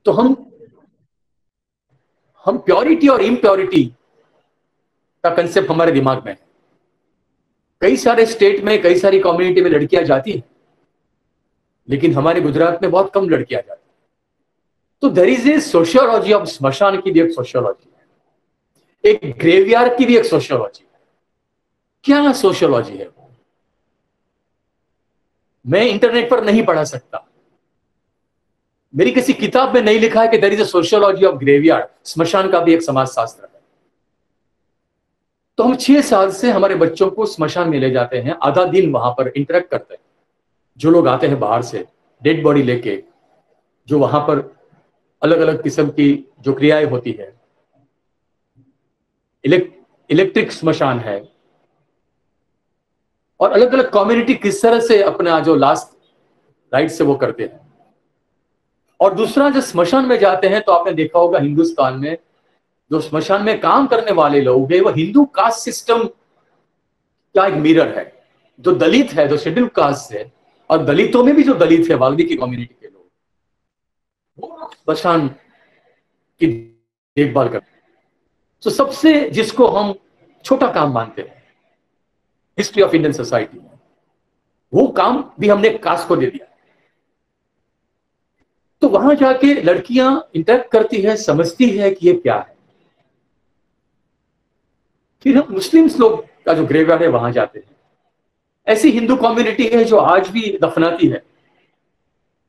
तो हम प्योरिटी और इम्प्योरिटी का कंसेप्ट हमारे दिमाग में है। कई सारे स्टेट में, कई सारी कम्युनिटी में लड़कियां जाती हैं, लेकिन हमारे गुजरात में बहुत कम लड़कियां जाती हैं। तो there is a sociology of स्मशान की भी एक सोशियोलॉजी है, एक ग्रेवयार्ड की भी एक सोशियोलॉजी है। क्या सोशियोलॉजी है वो, मैं इंटरनेट पर नहीं पढ़ा सकता, मेरी किसी किताब में नहीं लिखा है कि there is a sociology of graveyard, स्मशान का भी एक समाजशास्त्र है। तो हम 6 साल से हमारे बच्चों को स्मशान में ले जाते हैं, आधा दिन वहां पर इंटरेक्ट करते हैं। जो लोग आते हैं बाहर से डेड बॉडी लेके, जो वहां पर अलग अलग किस्म की जो क्रियाएं होती है, इलेक्ट्रिक स्मशान है, और अलग अलग कम्युनिटी किस तरह से अपना जो लास्ट राइट से वो करते हैं। और दूसरा, जो स्मशान में जाते हैं, तो आपने देखा होगा हिंदुस्तान में जो स्मशान में काम करने वाले लोग हैं, वो हिंदू कास्ट सिस्टम का एक मिरर है। जो दलित है, जो शेड्यूल कास्ट है, और दलितों में भी जो दलित है, वाल्मीकि कम्युनिटी के लोग, वो स्मशान की देखभाल करते हैं। तो सबसे जिसको हम छोटा काम मानते हैं हिस्ट्री ऑफ इंडियन सोसाइटी में, वो काम भी हमने कास्ट को दे दिया। तो वहां जाके लड़कियां इंटरेक्ट करती है, समझती है कि ये क्या है। फिर हम मुस्लिम्स लोग का जो ग्रेवयार्ड है वहां जाते हैं। ऐसी हिंदू कम्युनिटी है जो आज भी दफनाती है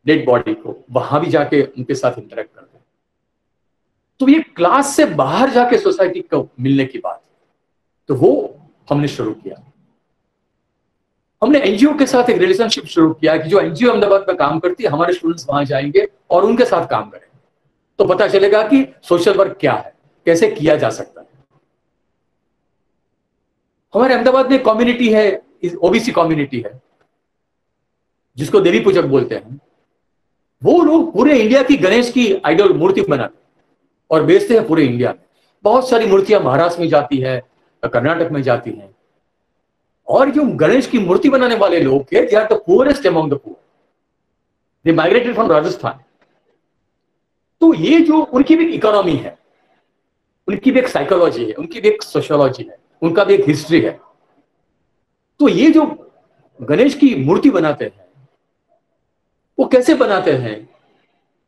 डेड बॉडी को, वहां भी जाके उनके साथ इंटरेक्ट करते हैं। तो ये क्लास से बाहर जाके सोसाइटी को मिलने की बात है। तो वो हमने शुरू किया। हमने एनजीओ के साथ एक रिलेशनशिप शुरू किया कि जो एनजीओ अहमदाबाद में काम करती है, हमारे स्टूडेंट्स वहां जाएंगे और उनके साथ काम करें, तो पता चलेगा कि सोशल वर्क क्या है, कैसे किया जा सकता है। हमारे अहमदाबाद में कम्युनिटी है, ओबीसी कम्युनिटी है, जिसको देवी पूजक बोलते हैं। वो लोग पूरे इंडिया की गणेश की आइडल मूर्ति बनाते हैं और बेचते हैं पूरे इंडिया में। बहुत सारी मूर्तियां महाराष्ट्र में जाती है, कर्नाटक में जाती हैं। और जो गणेश की मूर्ति बनाने वाले लोग थे, they are the poorest among the poor, they migrated from Rajasthan. तो ये जो उनकी भी इकोनॉमी है, उनकी भी एक साइकोलॉजी है, उनकी भी एक सोशियोलॉजी है, उनका भी एक हिस्ट्री है। तो ये जो गणेश की मूर्ति बनाते हैं, वो कैसे बनाते हैं,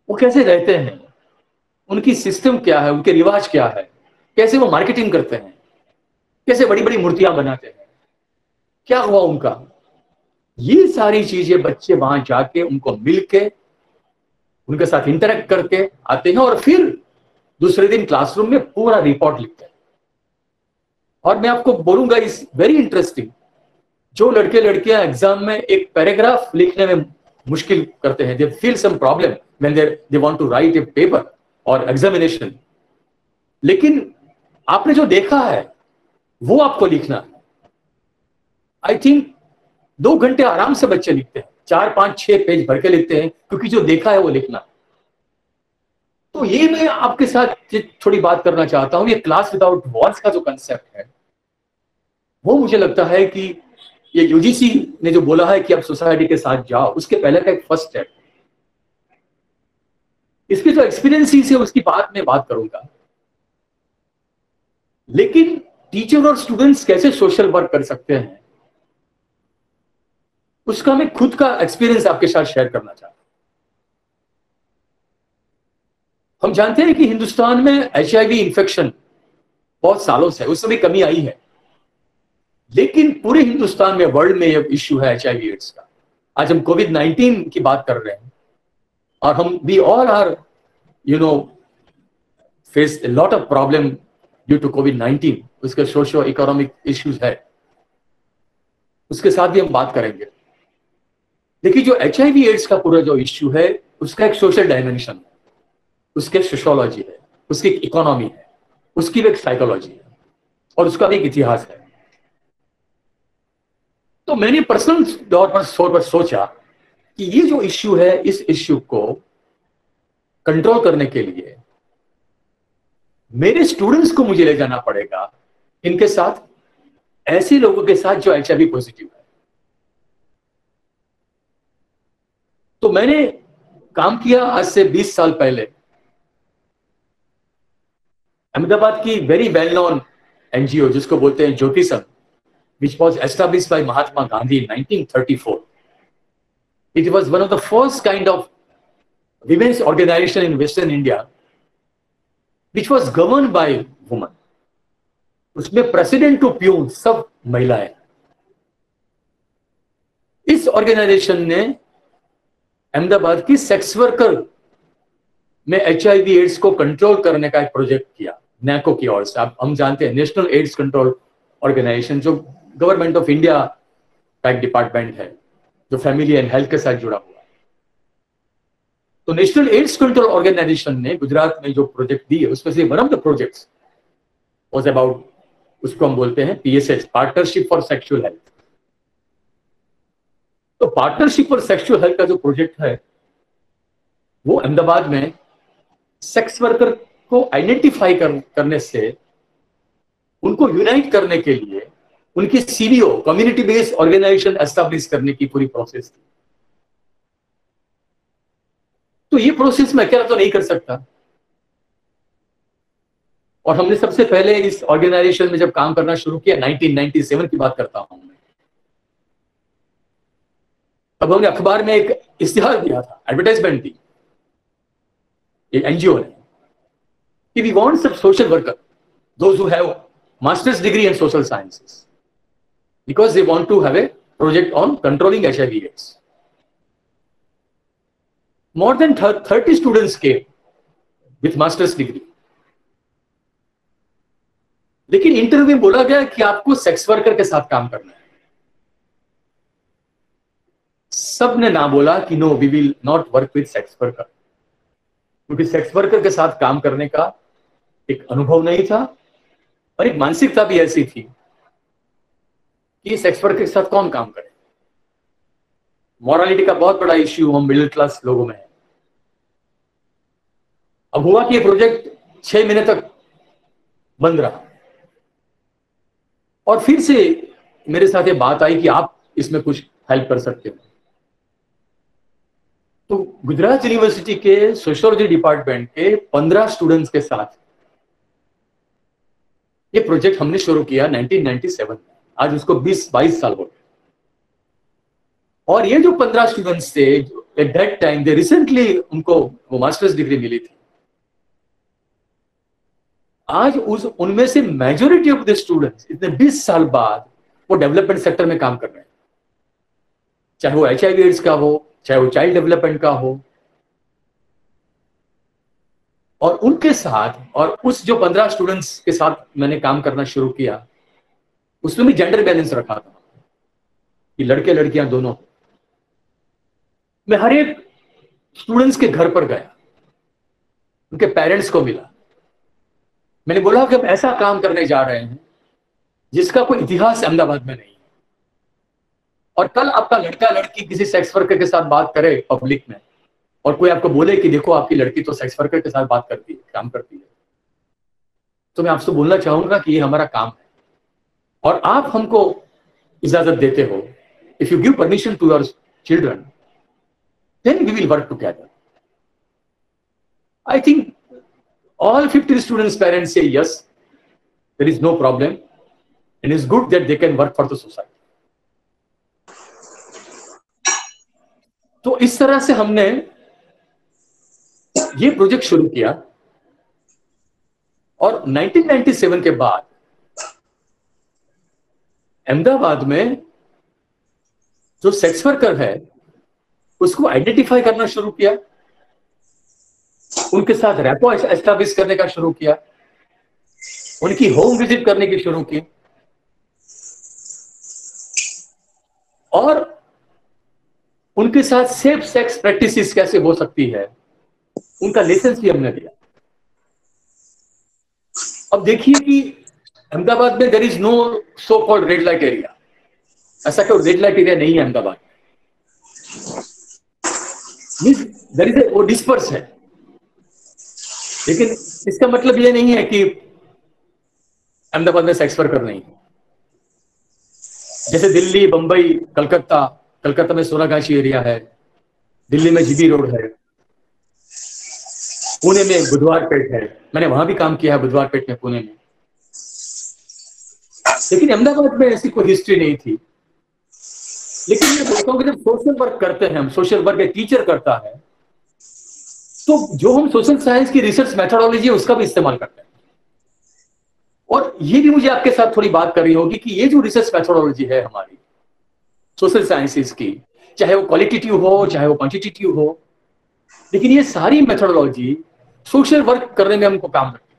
वो कैसे रहते हैं, उनकी सिस्टम क्या है, उनके रिवाज क्या है, कैसे वो मार्केटिंग करते हैं, कैसे बड़ी बड़ी मूर्तियां बनाते हैं, क्या हुआ उनका, ये सारी चीजें बच्चे वहां जाके उनको मिलके उनके साथ इंटरेक्ट करके आते हैं। और फिर दूसरे दिन क्लासरूम में पूरा रिपोर्ट लिखते हैं। और मैं आपको बोलूंगा, इस वेरी इंटरेस्टिंग, जो लड़के लड़कियां एग्जाम में एक पैराग्राफ लिखने में मुश्किल करते हैं, they feel some problem when they want to write a paper और एग्जामिनेशन, लेकिन आपने जो देखा है वो आपको लिखना है। आई थिंक 2 घंटे आराम से बच्चे लिखते हैं, 4, 5, 6 पेज भर के लिखते हैं, क्योंकि जो देखा है वो लिखना। तो ये मैं आपके साथ थोड़ी बात करना चाहता हूं। ये क्लास विदाउट वॉल्स का जो कंसेप्ट है, वो मुझे लगता है कि ये यूजीसी ने जो बोला है कि आप सोसाइटी के साथ जाओ, उसके पहले का एक फर्स्ट स्टेप। इसके जो एक्सपीरियंसेस है उसकी मैं बात करूंगा, लेकिन टीचर और स्टूडेंट्स कैसे सोशल वर्क कर सकते हैं, उसका मैं खुद का एक्सपीरियंस आपके साथ शेयर करना चाहता हूं। हम जानते हैं कि हिंदुस्तान में एचआईवी इन्फेक्शन बहुत सालों से, उसमें भी कमी आई है, लेकिन पूरे हिंदुस्तान में, वर्ल्ड में ये इश्यू है एचआईवी एड्स का। आज हम कोविड-19 की बात कर रहे हैं, और हम we all are face a lot of problem due to COVID-19, उसके सोशियो इकोनॉमिक इश्यूज है, उसके साथ भी हम बात करेंगे। देखिए, जो एचआईवी एड्स का पूरा जो इश्यू है, उसका एक सोशल डायमेंशन है, उसके सोशियोलॉजी है, उसकी इकोनॉमी है, उसकी भी एक साइकोलॉजी है, और उसका भी एक इतिहास है। तो मैंने पर्सनल तौर पर सोचा कि ये जो इश्यू है, इस इश्यू को कंट्रोल करने के लिए मेरे स्टूडेंट्स को मुझे ले जाना पड़ेगा इनके साथ, ऐसे लोगों के साथ जो एचआईवी पॉजिटिव है। तो मैंने काम किया आज से 20 साल पहले अहमदाबाद की वेरी वेल नोन एनजीओ जिसको बोलते हैं ज्योतिसम, which was established by Mahatma Gandhi in 1934. It was one of the first kind of women's organization in Western India, which was governed by women. उसमें प्रेसिडेंट टू प्यून सब महिलाएं। इस organisation ने अहमदाबाद की sex worker में HIV AIDS को control करने का एक प्रोजेक्ट किया नैको की ओर से। आप हम जानते हैं नेशनल एड्स कंट्रोल ऑर्गेनाइजेशन जो गवर्नमेंट ऑफ इंडिया का एक डिपार्टमेंट है जो फैमिली एंड हेल्थ के साथ जुड़ा हुआ है। तो नेशनल एड्स कंट्रोल ऑर्गेनाइजेशन ने गुजरात में जो प्रोजेक्ट दिए उसमें से one of the projects was about, उसको हम बोलते हैं PSH, partnership for sexual health. तो पार्टनरशिप फॉर सेक्सुअल हेल्थ का जो प्रोजेक्ट है वो अहमदाबाद में सेक्स वर्कर को आइडेंटिफाई करने से उनको यूनाइट करने के लिए उनकी CBO community based organization establish करने की पूरी प्रोसेस थी। तो ये प्रोसेस मैं अकेला तो नहीं कर सकता, और हमने सबसे पहले इस ऑर्गेनाइजेशन में जब काम करना शुरू किया 1997 की बात करता हूं मैं, तब हमने अखबार में एक इश्तिहार दिया था, एडवर्टाइजमेंट दी एनजीओ ने कि we want some social worker, those who have masters degree in social sciences, because they want to have a project on controlling HIV AIDS. More than 30 students came with master's degree. लेकिन interview में बोला गया कि आपको sex worker के साथ काम करना है। सब ने ना बोला कि no, we will not work with sex worker, क्योंकि सेक्स वर्कर के साथ काम करने का एक अनुभव नहीं था और एक मानसिकता भी ऐसी थी कि सेक्स वर्कर के साथ कौन काम करे। मॉरलिटी का बहुत बड़ा इश्यू हम मिडिल क्लास लोगों में है। अब हुआ कि ये प्रोजेक्ट 6 महीने तक बंद रहा और फिर से मेरे साथ ये बात आई कि आप इसमें कुछ हेल्प कर सकते हो। तो गुजरात यूनिवर्सिटी के सोशियोलॉजी डिपार्टमेंट के 15 स्टूडेंट्स के साथ ये प्रोजेक्ट हमने शुरू किया 1997 में। आज उसको 20-22 साल हो गए और ये जो 15 स्टूडेंट्स थे eight that time, they recently उनको वो मास्टर्स डिग्री मिली थी। आज उनमें से मेजॉरिटी ऑफ द स्टूडेंट्स इतने 20 साल बाद वो डेवलपमेंट सेक्टर में काम कर रहे हैं, चाहे वो एचआईवी एड्स का हो, चाहे वो चाइल्ड डेवलपमेंट का हो। और उनके साथ और उस जो 15 स्टूडेंट्स के साथ मैंने काम करना शुरू किया उसमें भी जेंडर बैलेंस रखा था कि लड़के लड़कियां दोनों। मैं हर एक स्टूडेंट्स के घर पर गया, उनके पेरेंट्स को मिला, मैंने बोला कि हम ऐसा काम करने जा रहे हैं जिसका कोई इतिहास अहमदाबाद में नहीं है। और कल आपका लड़का लड़की किसी सेक्स वर्कर के साथ बात करे पब्लिक में और कोई आपको बोले कि देखो आपकी लड़की तो सेक्स वर्कर के साथ बात करती है, काम करती है, तो मैं आपसे बोलना चाहूंगा कि ये हमारा काम है और आप हमको इजाजत देते हो। If you give permission to your children then we will work together. I think all 50 students parents say yes, there is no problem and it's good that they can work for the society. तो इस तरह से हमने ये project शुरू किया और 1997 के बाद अहमदाबाद में जो सेक्स वर्कर है उसको आइडेंटिफाई करना शुरू किया, उनके साथ रैपो एस्टैब्लिश करने का शुरू किया, उनकी होम विजिट करने की शुरू की और उनके साथ सेफ सेक्स प्रैक्टिसेस कैसे हो सकती है उनका लाइसेंस भी हमने दिया। अब देखिए कि अहमदाबाद में there is no so called red light area, ऐसा कोई रेड लाइट एरिया नहीं है अहमदाबाद में, देयर इज वो डिस्पर्स है। लेकिन इसका मतलब ये नहीं है कि अहमदाबाद में सेक्स वर्कर नहीं है। जैसे दिल्ली, बंबई, कलकत्ता में सोनागाछी एरिया है, दिल्ली में जीबी रोड है, पुणे में बुधवार पेट है, मैंने वहां भी काम किया है, बुधवार पेट में, पुणे में। लेकिन अहमदाबाद में ऐसी कोई हिस्ट्री नहीं थी। लेकिन मैं बोलता हूँ कि जब सोशल वर्क करते हैं हम, सोशल वर्क एक टीचर करता है, तो जो हम सोशल साइंस की रिसर्च मेथोडोलॉजी है उसका भी इस्तेमाल करते हैं। और ये भी मुझे आपके साथ थोड़ी बात करनी होगी कि ये जो रिसर्च मेथोडोलॉजी है हमारी सोशल साइंसेस की, चाहे वो क्वालिटेटिव हो चाहे वो क्वांटिटेटिव हो, लेकिन ये सारी मेथोडोलॉजी सोशल वर्क करने में हमको काम करती है।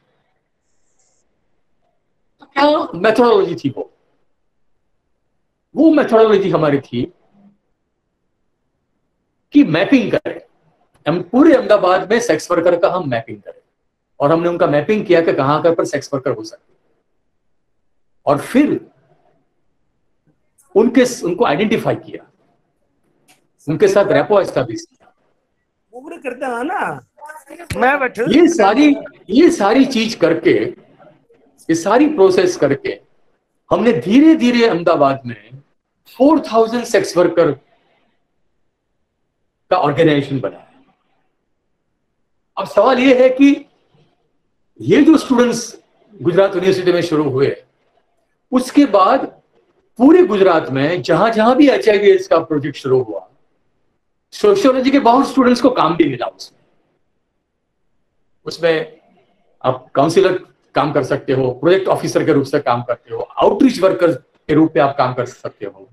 तो क्या मेथोडोलॉजी थी? वो मेथोडोलॉजी हमारी थी कि मैपिंग करें, हम पूरे अहमदाबाद में सेक्स वर्कर का हम मैपिंग करें। और हमने उनका मैपिंग किया कि कहां पर सेक्स वर्कर हो सकते, और फिर उनको आइडेंटिफाई किया, उनके साथ रेपो एस्टैब्लिश किया। करते हैं ना, मैं बैठे ये सारी चीज करके, ये सारी प्रोसेस करके हमने धीरे धीरे अहमदाबाद में 4000 सेक्स वर्कर का ऑर्गेनाइजेशन बनाया। अब सवाल ये है कि ये जो स्टूडेंट्स गुजरात यूनिवर्सिटी में शुरू हुए, उसके बाद पूरे गुजरात में जहां जहां भी HIV एड्स का प्रोजेक्ट शुरू हुआ, सोशियोलॉजी के बहुत स्टूडेंट्स को काम भी मिला। उसमें आप काउंसिलर काम कर सकते हो, प्रोजेक्ट ऑफिसर के रूप से काम करते हो, आउटरीच वर्कर के रूप में आप काम कर सकते हो।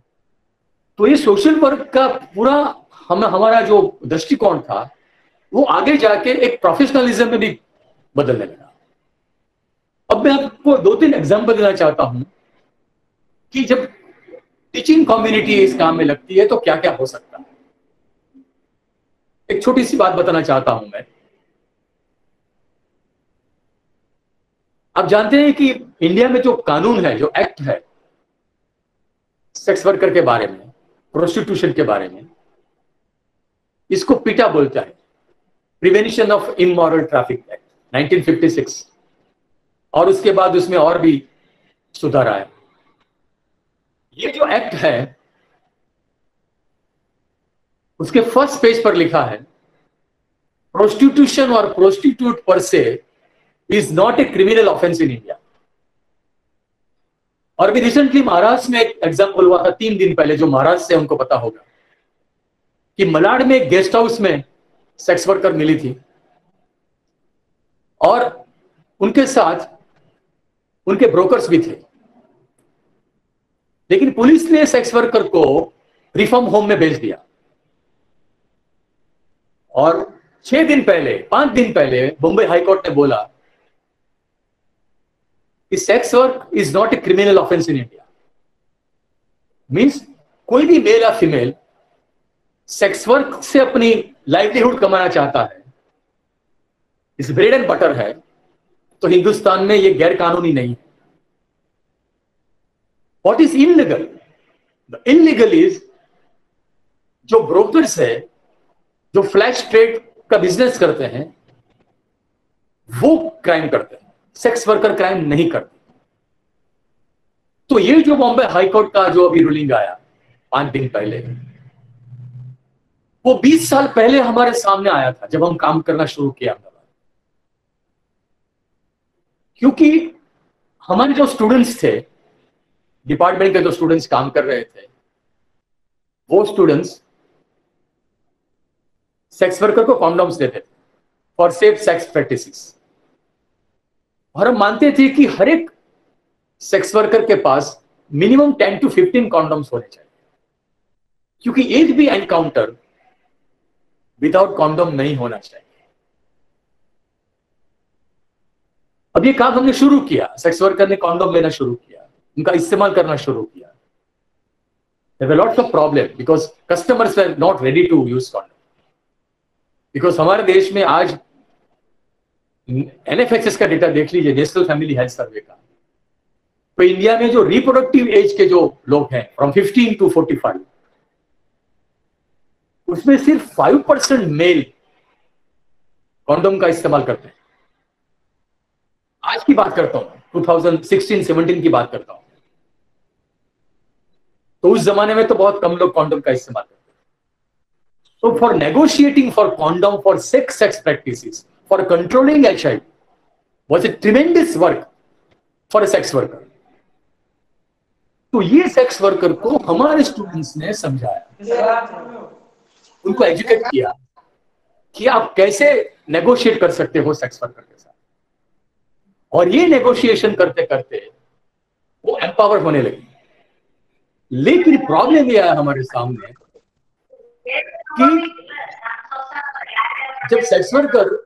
तो ये सोशल वर्क का पूरा हमारा जो दृष्टिकोण था वो आगे जाके एक प्रोफेशनलिज्म में भी बदलने लगा। अब मैं आपको 2-3 एग्जांपल देना चाहता हूं कि जब टीचिंग कम्युनिटी इस काम में लगती है तो क्या क्या हो सकता है। एक छोटी सी बात बताना चाहता हूं मैं। आप जानते हैं कि इंडिया में जो कानून है, जो एक्ट है सेक्स वर्कर के बारे में, प्रोस्टिट्यूशन के बारे में, इसको पीटा बोलता है, prevention of immoral traffic act 1956। और उसके बाद उसमें और भी सुधार आया। ये जो एक्ट है उसके फर्स्ट पेज पर लिखा है, प्रोस्टिट्यूशन और प्रोस्टिट्यूट पर से is not a criminal offence in India. और भी रिसेंटली महाराष्ट्र में एक एग्जाम्पल हुआ था 3 दिन पहले, जो महाराष्ट्र से हमको पता होगा, कि मलाड में गेस्ट हाउस में सेक्स वर्कर मिली थी और उनके साथ उनके ब्रोकर्स भी थे। लेकिन पुलिस ने सेक्स वर्कर को रिफॉर्म होम में भेज दिया। और 5 दिन पहले बॉम्बे हाईकोर्ट ने बोला कि sex work is not a criminal offence in India. Means कोई भी मेल या फीमेल सेक्स वर्क से अपनी लाइवलीहुड कमाना चाहता है, इस ब्रेड एंड बटर है, तो हिंदुस्तान में ये गैर कानूनी नहीं है। What is illegal? The illegal is जो ब्रोकर्स है, जो फ्लैश ट्रेड का बिजनेस करते हैं, वो क्राइम करते हैं, सेक्स वर्कर क्राइम नहीं करते। तो ये जो बॉम्बे हाईकोर्ट का जो अभी रूलिंग आया 5 दिन पहले, वो 20 साल पहले हमारे सामने आया था जब हम काम करना शुरू किया। क्योंकि हमारे जो स्टूडेंट्स थे, डिपार्टमेंट के जो स्टूडेंट्स काम कर रहे थे, वो स्टूडेंट्स सेक्स वर्कर को कॉन्डोम्स देते थे फॉर सेफ सेक्स प्रैक्टिसेस। और हम मानते थे कि हर एक सेक्स वर्कर के पास मिनिमम 10 to 15 कॉन्डोम्स होने चाहिए, क्योंकि एक भी एनकाउंटर विदाउट कॉन्डोम नहीं होना चाहिए। अब ये काम हमने शुरू किया, सेक्स वर्कर ने कॉन्डोम लेना शुरू किया, उनका इस्तेमाल करना शुरू किया। There were lots of problems because customers were not ready to use condom. Because हमारे देश में आज NFHS का डेटा देख लीजिए, नेशनल फैमिली हेल्थ सर्वे का, तो इंडिया में जो रिप्रोडक्टिव एज के जो लोग हैं फ्रॉम 15 to 45, उसमें सिर्फ 5% मेल कॉन्डोम का इस्तेमाल करते हैं। आज की बात करता हूं, 2016-17 की बात करता हूं। तो उस जमाने में तो बहुत कम लोग कॉन्डोम का इस्तेमाल करते थे। So for negotiating for condom for sex practices, for controlling HIV was a tremendous work for a sex worker. तो ये सेक्स वर्कर को हमारे स्टूडेंट्स ने समझाया, उनको एजुकेट किया कि आप कैसे नेगोशिएट कर सकते हो सेक्स वर्कर के साथ, और ये नेगोशिएशन करते करते वो एम्पावर होने लगी। लेकिन प्रॉब्लम ये आया हमारे सामने कि जब सेक्स वर्कर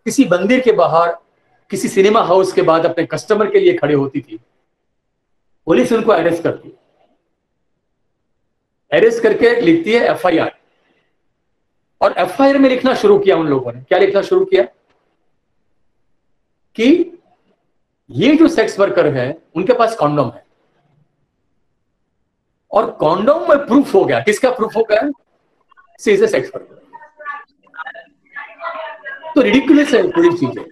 किसी मंदिर के बाहर, किसी सिनेमा हाउस के बाद अपने कस्टमर के लिए खड़े होती थी, पुलिस उनको अरेस्ट करती है, अरेस्ट करके लिखती है एफआईआर, और एफआईआर में लिखना शुरू किया उन लोगों ने। क्या लिखना शुरू किया कि ये जो सेक्स वर्कर है उनके पास कॉन्डोम है, और कॉन्डोम में प्रूफ हो गया। किसका प्रूफ हो गया? She is a sex worker. तो रिडिकुलस है पूरी चीजें।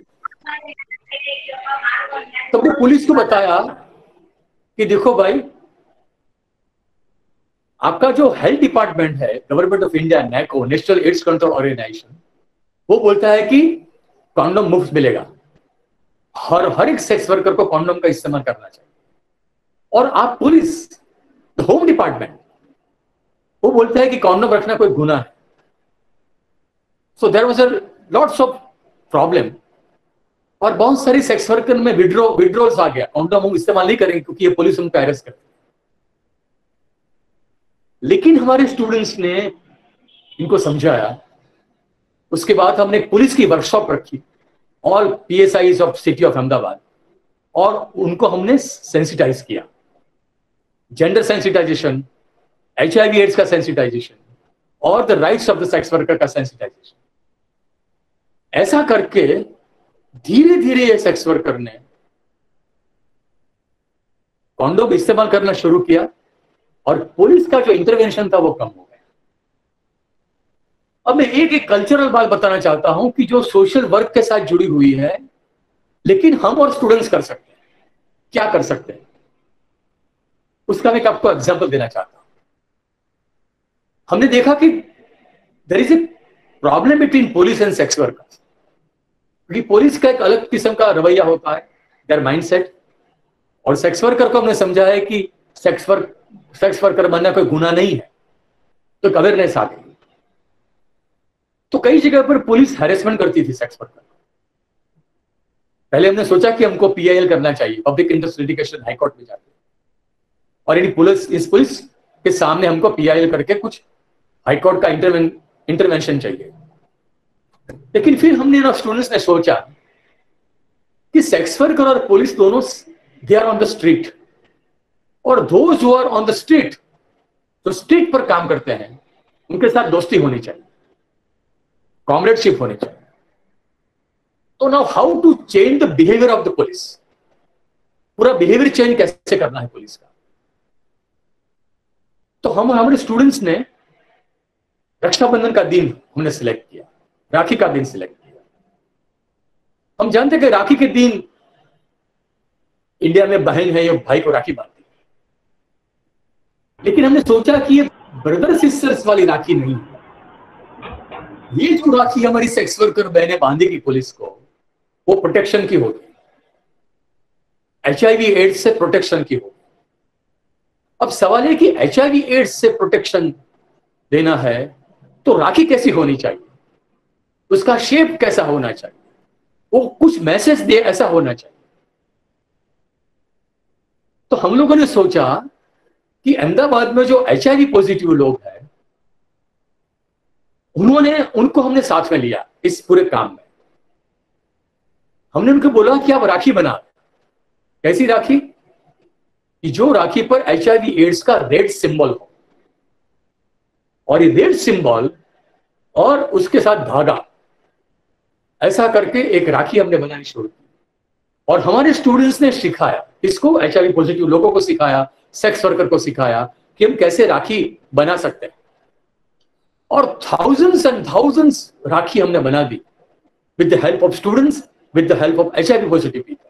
तो हमने पुलिस को बताया कि देखो भाई, आपका जो हेल्थ डिपार्टमेंट है, government of India, NACO, national AIDS control organisation, वो बोलता है कि कॉन्डोम मुफ्त मिलेगा, हर एक सेक्स वर्कर को कॉन्डोम का इस्तेमाल करना चाहिए। और आप पुलिस, होम डिपार्टमेंट, वो बोलता है कि कॉन्डोम रखना कोई गुनाह है। So there was a lots of problem, और बहुत सारी सेक्स वर्कर में विड्रॉल्स आ गया, कॉन्डोम हम इस्तेमाल नहीं करेंगे क्योंकि ये पुलिस उनको अरेस्ट करती है। लेकिन हमारे स्टूडेंट्स ने इनको समझाया। उसके बाद हमने पुलिस की वर्कशॉप रखी, all PSIs of city of Ahmedabad, और उनको हमने सेंसिटाइज किया, जेंडर सेंसिटाइजेशन, HIV एड्स का सेंसिटाइजेशन, और the rights of the sex worker का सेंसिटाइजेशन। ऐसा करके धीरे धीरे ये सेक्स वर्कर ने कॉन्डोम इस्तेमाल करना शुरू किया, और पुलिस का जो इंटरवेंशन था वो कम हो गया। अब मैं एक कल्चरल बात बताना चाहता हूं कि जो सोशल वर्क के साथ जुड़ी हुई है, लेकिन हम और स्टूडेंट्स कर सकते हैं। क्या कर सकते हैं उसका मैं आपको एग्जांपल देना चाहता हूं। हमने देखा कि there is a problem between police and sex workers, क्योंकि पुलिस का एक अलग किस्म का रवैया होता है, देयर माइंडसेट, और सेक्स वर्कर को हमने समझा है कि सेक्स वर्कर बनना कोई गुनाह नहीं है, तो अवेयरनेस आ गई। तो कई जगह पर पुलिस हैरेसमेंट करती थी सेक्स वर्कर। पहले हमने सोचा कि हमको PIL करना चाहिए, पब्लिक इंटरेस्ट लिटिगेशन, हाईकोर्ट में जाके, और इस पुलिस के सामने हमको PIL करके कुछ हाईकोर्ट का इंटरवेंशन चाहिए। लेकिन फिर हमने स्टूडेंट्स ने सोचा कि सेक्स वर्कर और पुलिस दोनों they are on the street, और those who are on the street, जो स्ट्रीट पर काम करते हैं, उनके साथ दोस्ती होनी चाहिए, कॉमरेडशिप होनी चाहिए। तो now how to change the behaviour of the police, पूरा बिहेवियर चेंज कैसे करना है पुलिस का। तो हमारे स्टूडेंट्स ने रक्षाबंधन का दिन हमने सिलेक्ट किया, राखी का दिन सिलेक्ट किया। हम जानते हैं कि राखी के दिन इंडिया में बहन है, ये भाई को राखी बांधती है, लेकिन हमने सोचा कि ये ब्रदर सिस्टर्स वाली राखी नहीं है। ये जो राखी हमारी सेक्स वर्कर बहनें बांधेगी पुलिस को, वो प्रोटेक्शन की होगी, HIV एड्स से प्रोटेक्शन की होगी। अब सवाल है कि HIV एड्स से प्रोटेक्शन देना है तो राखी कैसी होनी चाहिए, उसका शेप कैसा होना चाहिए, वो कुछ मैसेज दे ऐसा होना चाहिए। तो हम लोगों ने सोचा कि अहमदाबाद में जो HIV पॉजिटिव लोग हैं, उनको हमने साथ में लिया इस पूरे काम में। हमने उनको बोला कि आप राखी बना। कैसी राखी? कि जो राखी पर HIV एड्स का रेड सिंबल हो, और ये रेड सिंबल और उसके साथ धागा, ऐसा करके एक राखी हमने बनानी शुरू की। और हमारे स्टूडेंट्स ने सिखाया इसको, HIV पॉजिटिव लोगों को सिखाया, सेक्स वर्कर को सिखाया कि हम कैसे राखी बना सकते हैं। और थाउजेंड्स एंड थाउजेंड्स राखी हमने बना दी with the help of students, with the help of HIV positive people.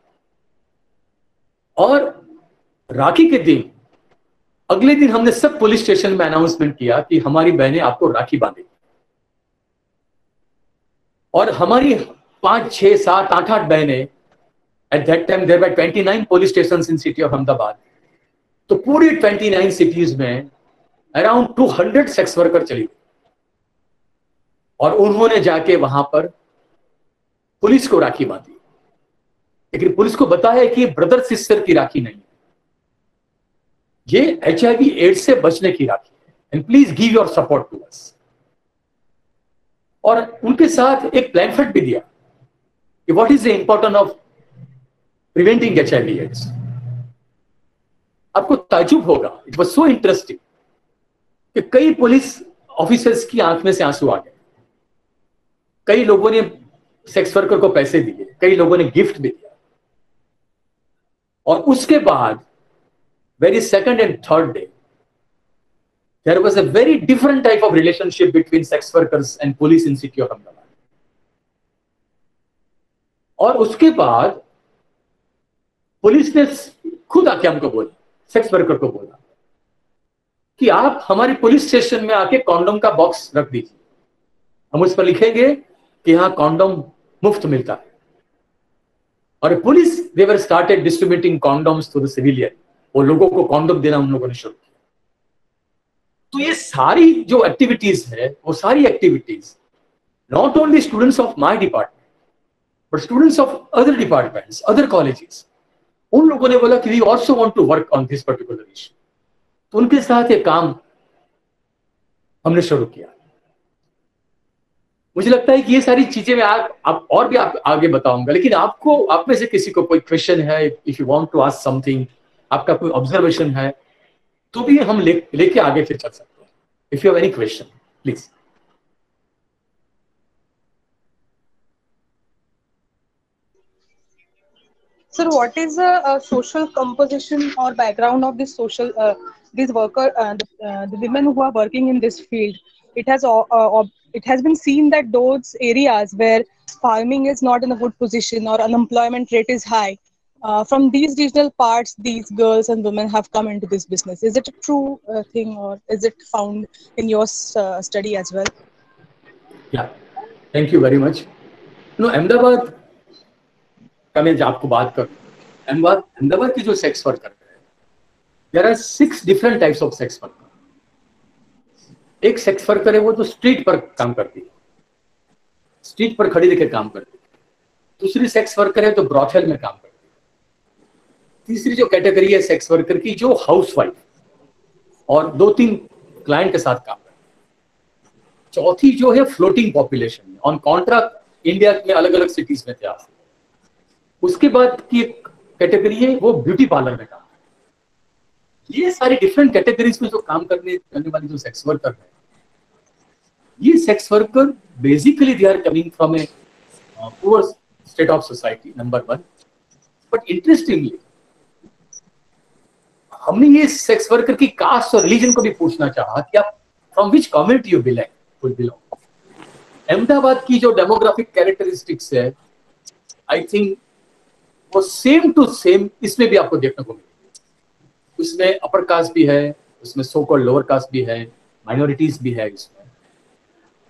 और राखी के दिन, अगले दिन हमने सब पुलिस स्टेशन में अनाउंसमेंट किया कि हमारी बहनें आपको राखी बांधेगी। और हमारी 5, 6, 7, 8, 8 बहनें, at that time there were 29 police stations in city of Ahmedabad. तो पूरी 29 सिटीज में अराउंड 200 सेक्स वर्कर चली गई और उन्होंने जाके वहां पर पुलिस को राखी बांधी। लेकिन पुलिस को बताया कि ब्रदर सिस्टर की राखी नहीं है, ये HIV एड्स से बचने की राखी है, and please give your support to us. और उनके साथ एक प्लैनफेट भी दिया कि what is the importance of preventing HIV AIDS. आपको ताज्जुब होगा, इट वाज सो इंटरेस्टिंग कि कई पुलिस ऑफिसर्स की आंख में से आंसू आ गए। कई लोगों ने सेक्स वर्कर को पैसे दिए, कई लोगों ने गिफ्ट भी दिया। और उसके बाद very second and third day there was a very different type of relationship between sex workers and police in city of Ahmedabad. और उसके बाद पुलिस ने खुद आके हमको बोला, सेक्स वर्कर को बोला कि आप हमारे पुलिस स्टेशन में आके कॉन्डोम का बॉक्स रख दीजिए, हम उस पर लिखेंगे कि यहां कॉन्डोम मुफ्त मिलता है। और police they were started distributing condoms to the civilian, वो लोगों को कॉन्डोम देना उन लोगों ने शुरू किया। तो ये सारी जो एक्टिविटीज है, वो सारी activities not only students of my department but students of other departments, other colleges, उन लोगों ने बोला कि we also want to work on this particular issue. तो उनके साथ ये काम हमने शुरू किया। मुझे लगता है कि ये सारी चीजें मैं आप और भी आप आगे बताऊंगा, लेकिन आपको, आप में से किसी को कोई क्वेश्चन है, if you want to ask something, आपका कोई ऑब्जर्वेशन है, तो भी हम लेके आगे फिर चल सकते हैं। If you have any question please. Sir, what is the social composition or background of this these worker, the women who are working in this field? It has been seen that those areas where farming is not in a good position or unemployment rate is high, from these regional parts, these girls and women have come into this business. Is it a true thing, or is it found in your study as well? Yeah, thank you very much. No, Ahmedabad का मैं आपको बात करूं, अहमदाबाद की जो sex worker है, there are 6 different types of sex worker. एक sex worker है वो जो स्ट्रीट पर काम करती है, स्ट्रीट पर खड़ी रहकर काम करती है। दूसरी सेक्स वर्कर है जो ब्रॉथेल में काम करती है। तीसरी जो कैटेगरी है सेक्स वर्कर की, जो हाउसवाइफ और 2-3 क्लाइंट के साथ काम करती है। चौथी जो है floating population, on contract India में अलग अलग सिटीज में थे। उसके बाद की एक कैटेगरी है वो ब्यूटी पार्लर में काम है। ये सारी डिफरेंट कैटेगरीज में जो काम करने वाली जो सेक्स वर्कर है, ये sex worker basically they are coming from a poor state of society, number 1। But interestingly हमने ये सेक्स वर्कर की कास्ट और रिलीजन को भी पूछना चाहा कि आप from which community you belong. Ahmedabad की जो डेमोग्राफिक कैरेक्टरिस्टिक्स है, आई थिंक वो सेम टू सेम इसमें भी आपको देखने को मिलेगी। उसमें अपर कास्ट भी है, उसमें सो कॉल्ड लोअर कास्ट भी है, माइनॉरिटीज भी है इसमें।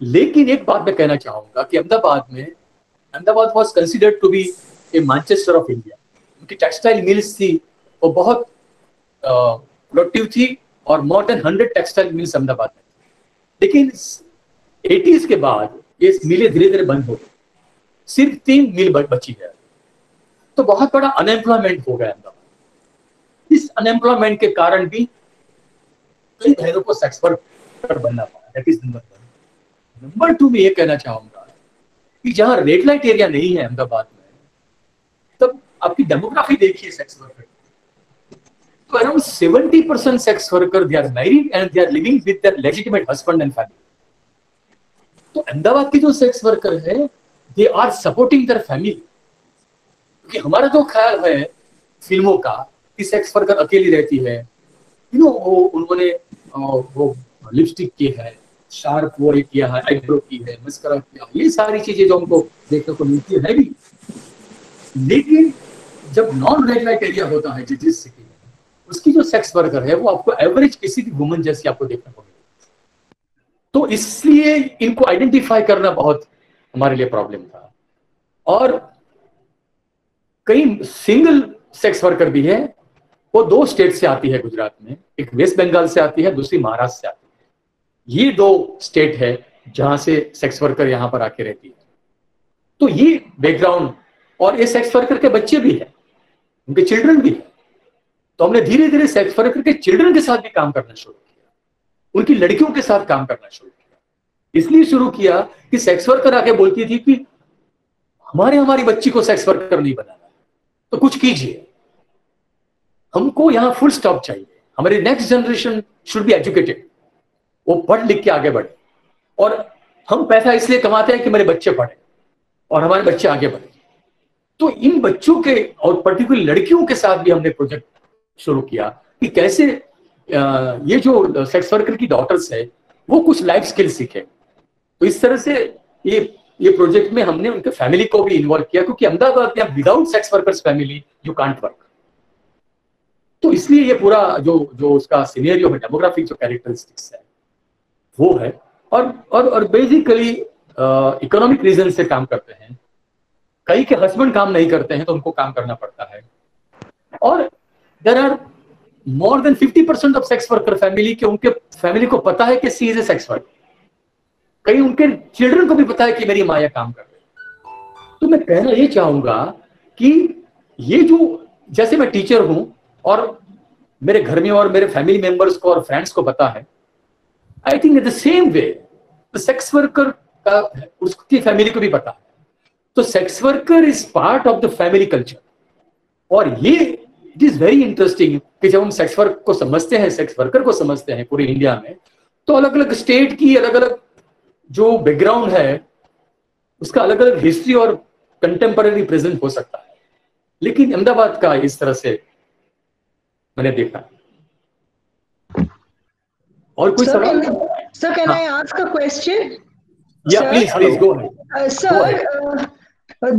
लेकिन एक बात मैं कहना चाहूंगा कि Ahmedabad was considered to be a Manchester of India. उनकी टेक्सटाइल मिल्स थी, वो बहुत प्रोडक्टिव थी, और more than 100 textile mills Ahmedabad में। लेकिन 80s के बाद ये मिलें धीरे धीरे बंद हो गई, सिर्फ 3 मिल बची है। तो बहुत बड़ा अनएम्प्लॉयमेंट हो गया अहमदाबाद। इस अनएम्प्लॉयमेंट के कारण भी कई बहनों को सेक्स वर्कर बनना पड़ा। That is number 1। नंबर 2 में ये कहना चाहूंगा कि जहां रेड लाइट एरिया नहीं है अहमदाबाद में, तब आपकी डेमोग्राफी देखिए सेक्स वर्कर, तो around 70% sex worker they are married and they are living with their legitimate husband and family. तो अहमदाबाद की जो सेक्स वर्कर है, they are supporting their family. कि हमारा जो ख्याल है फिल्मों का कि सेक्स वर्कर अकेली रहती है, वो उन्होंने वो लिपस्टिक की है, शार्प वो किया है, आईब्रो की है, मस्करा किया, ये सारी चीजें जो हमको देखने को मिलती है भी। लेकिन जब नॉन रेड लाइट एरिया होता है जिस सिटी में, उसकी जो सेक्स वर्कर है वो आपको एवरेज किसी भी वुमन जैसी आपको देखने को मिलेगी। तो इसलिए इनको आइडेंटिफाई करना बहुत हमारे लिए प्रॉब्लम था। और कई सिंगल सेक्स वर्कर भी है, वो 2 स्टेट से आती है गुजरात में, एक वेस्ट बंगाल से आती है, दूसरी महाराष्ट्र से आती है। ये 2 स्टेट है जहां से सेक्स वर्कर यहां पर आके रहती है। तो ये बैकग्राउंड, और ये सेक्स वर्कर के बच्चे भी हैं, उनके चिल्ड्रन भी हैं। तो हमने धीरे धीरे सेक्स वर्कर के चिल्ड्रन के साथ भी काम करना शुरू किया, उनकी लड़कियों के साथ काम करना शुरू किया। इसलिए शुरू किया कि सेक्स वर्कर आके बोलती थी कि हमारी बच्ची को सेक्स वर्कर नहीं बनाना, तो कुछ कीजिए, हमको यहां फुल स्टॉप चाहिए, हमारी next generation should be educated, वो पढ़ लिख के आगे बढ़े, और हम पैसा इसलिए कमाते हैं कि मेरे बच्चे पढ़े और हमारे बच्चे आगे बढ़े। तो इन बच्चों के और पर्टिकुलर लड़कियों के साथ भी हमने प्रोजेक्ट शुरू किया कि कैसे ये जो सेक्स वर्कर की डॉटर्स है वो कुछ लाइफ स्किल सीखे। तो इस तरह से ये प्रोजेक्ट में हमने उनके फैमिली को भी इन्वॉल्व किया, क्योंकि अहमदाबाद में without sex workers family you can't work. तो इसलिए ये पूरा जो उसका सिनेरियो है, डेमोग्राफिक जो कैरेक्टरिस्टिक्स है वो है, और बेसिकली इकोनॉमिक रीजन से काम करते हैं। कई के हस्बैंड काम नहीं करते हैं तो उनको काम करना पड़ता है, और there are more than 50% of sex worker family के उनके फैमिली को पता है कि she is a sex worker. कई उनके चिल्ड्रन को भी पता है कि मेरी माँ यह काम कर रही है। तो मैं कहना ये चाहूंगा कि ये जो, जैसे मैं टीचर हूं और मेरे घर में और मेरे फैमिली मेंबर्स को और फ्रेंड्स को पता है, I think in the same way sex worker का उसकी फैमिली को भी पता है। तो sex worker is part of the family culture, और ये इट इज वेरी इंटरेस्टिंग कि जब हम सेक्स वर्क को समझते हैं, सेक्स वर्कर को समझते हैं पूरे इंडिया में, तो अलग अलग स्टेट की अलग अलग जो बैकग्राउंड है उसका अलग अलग हिस्ट्री और कंटेम्पररी प्रेजेंट हो सकता है, लेकिन अहमदाबाद का इस तरह से मैंने देखा। और कोई सवाल? Sir, can I ask a question? Yeah, please go ahead. Sir,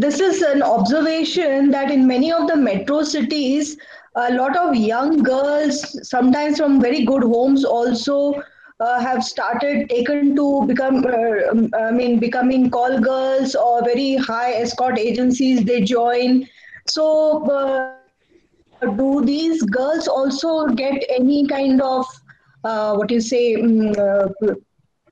this is an observation that in many of the metro cities, a lot of young girls, sometimes from very good homes, also have started taken to become, becoming call girls or very high escort agencies they join. So, do these girls also get any kind of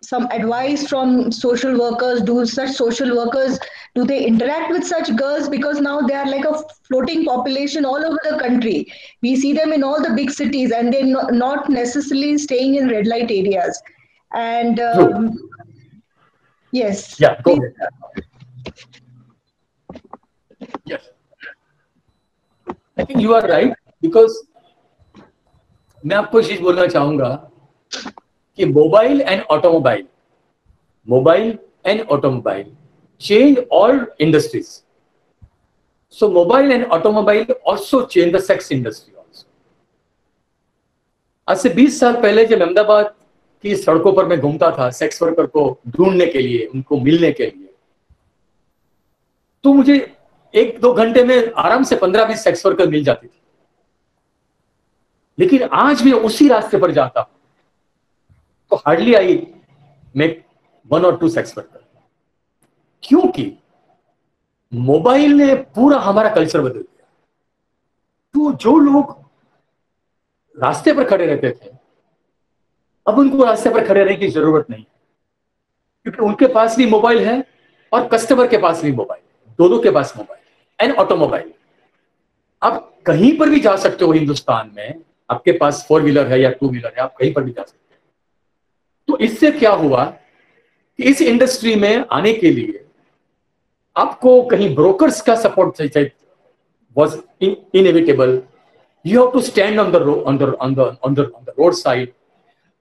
some advice from social workers? Do such social workers, do they interact with such girls? Because now they are like a floating population all over the country. We see them in all the big cities, and they're not necessarily staying in red light areas. And yes. Yeah, go ahead. Yes. I think you are right, because मैं आपको चीज बोलना चाहूंगा कि mobile and automobile change all industries. So mobile and automobile also change the sex industry also. आज से 20 साल पहले जब अहमदाबाद की सड़कों पर मैं घूमता था सेक्स वर्कर को ढूंढने के लिए, उनको मिलने के लिए, तो मुझे 1-2 घंटे में आराम से 15-20 सेक्स वर्कर मिल जाती थी. लेकिन आज भी उसी रास्ते पर जाता हूं तो hardly I make 1 or 2 sex worker, क्योंकि मोबाइल ने पूरा हमारा कल्चर बदल दिया. तो जो लोग रास्ते पर खड़े रहते थे, अब उनको रास्ते पर खड़े रहने की जरूरत नहीं, क्योंकि उनके पास भी मोबाइल है और कस्टमर के पास भी मोबाइल, दोनों के पास मोबाइल एंड ऑटोमोबाइल. आप कहीं पर भी जा सकते हो हिंदुस्तान में, आपके पास 4 व्हीलर है या 2 व्हीलर है, आप कहीं पर भी जा सकते हो. तो इससे क्या हुआ कि इस इंडस्ट्री में आने के लिए आपको कहीं ब्रोकर्स का सपोर्ट चाहिए, was inevitable. You have to stand on the road side.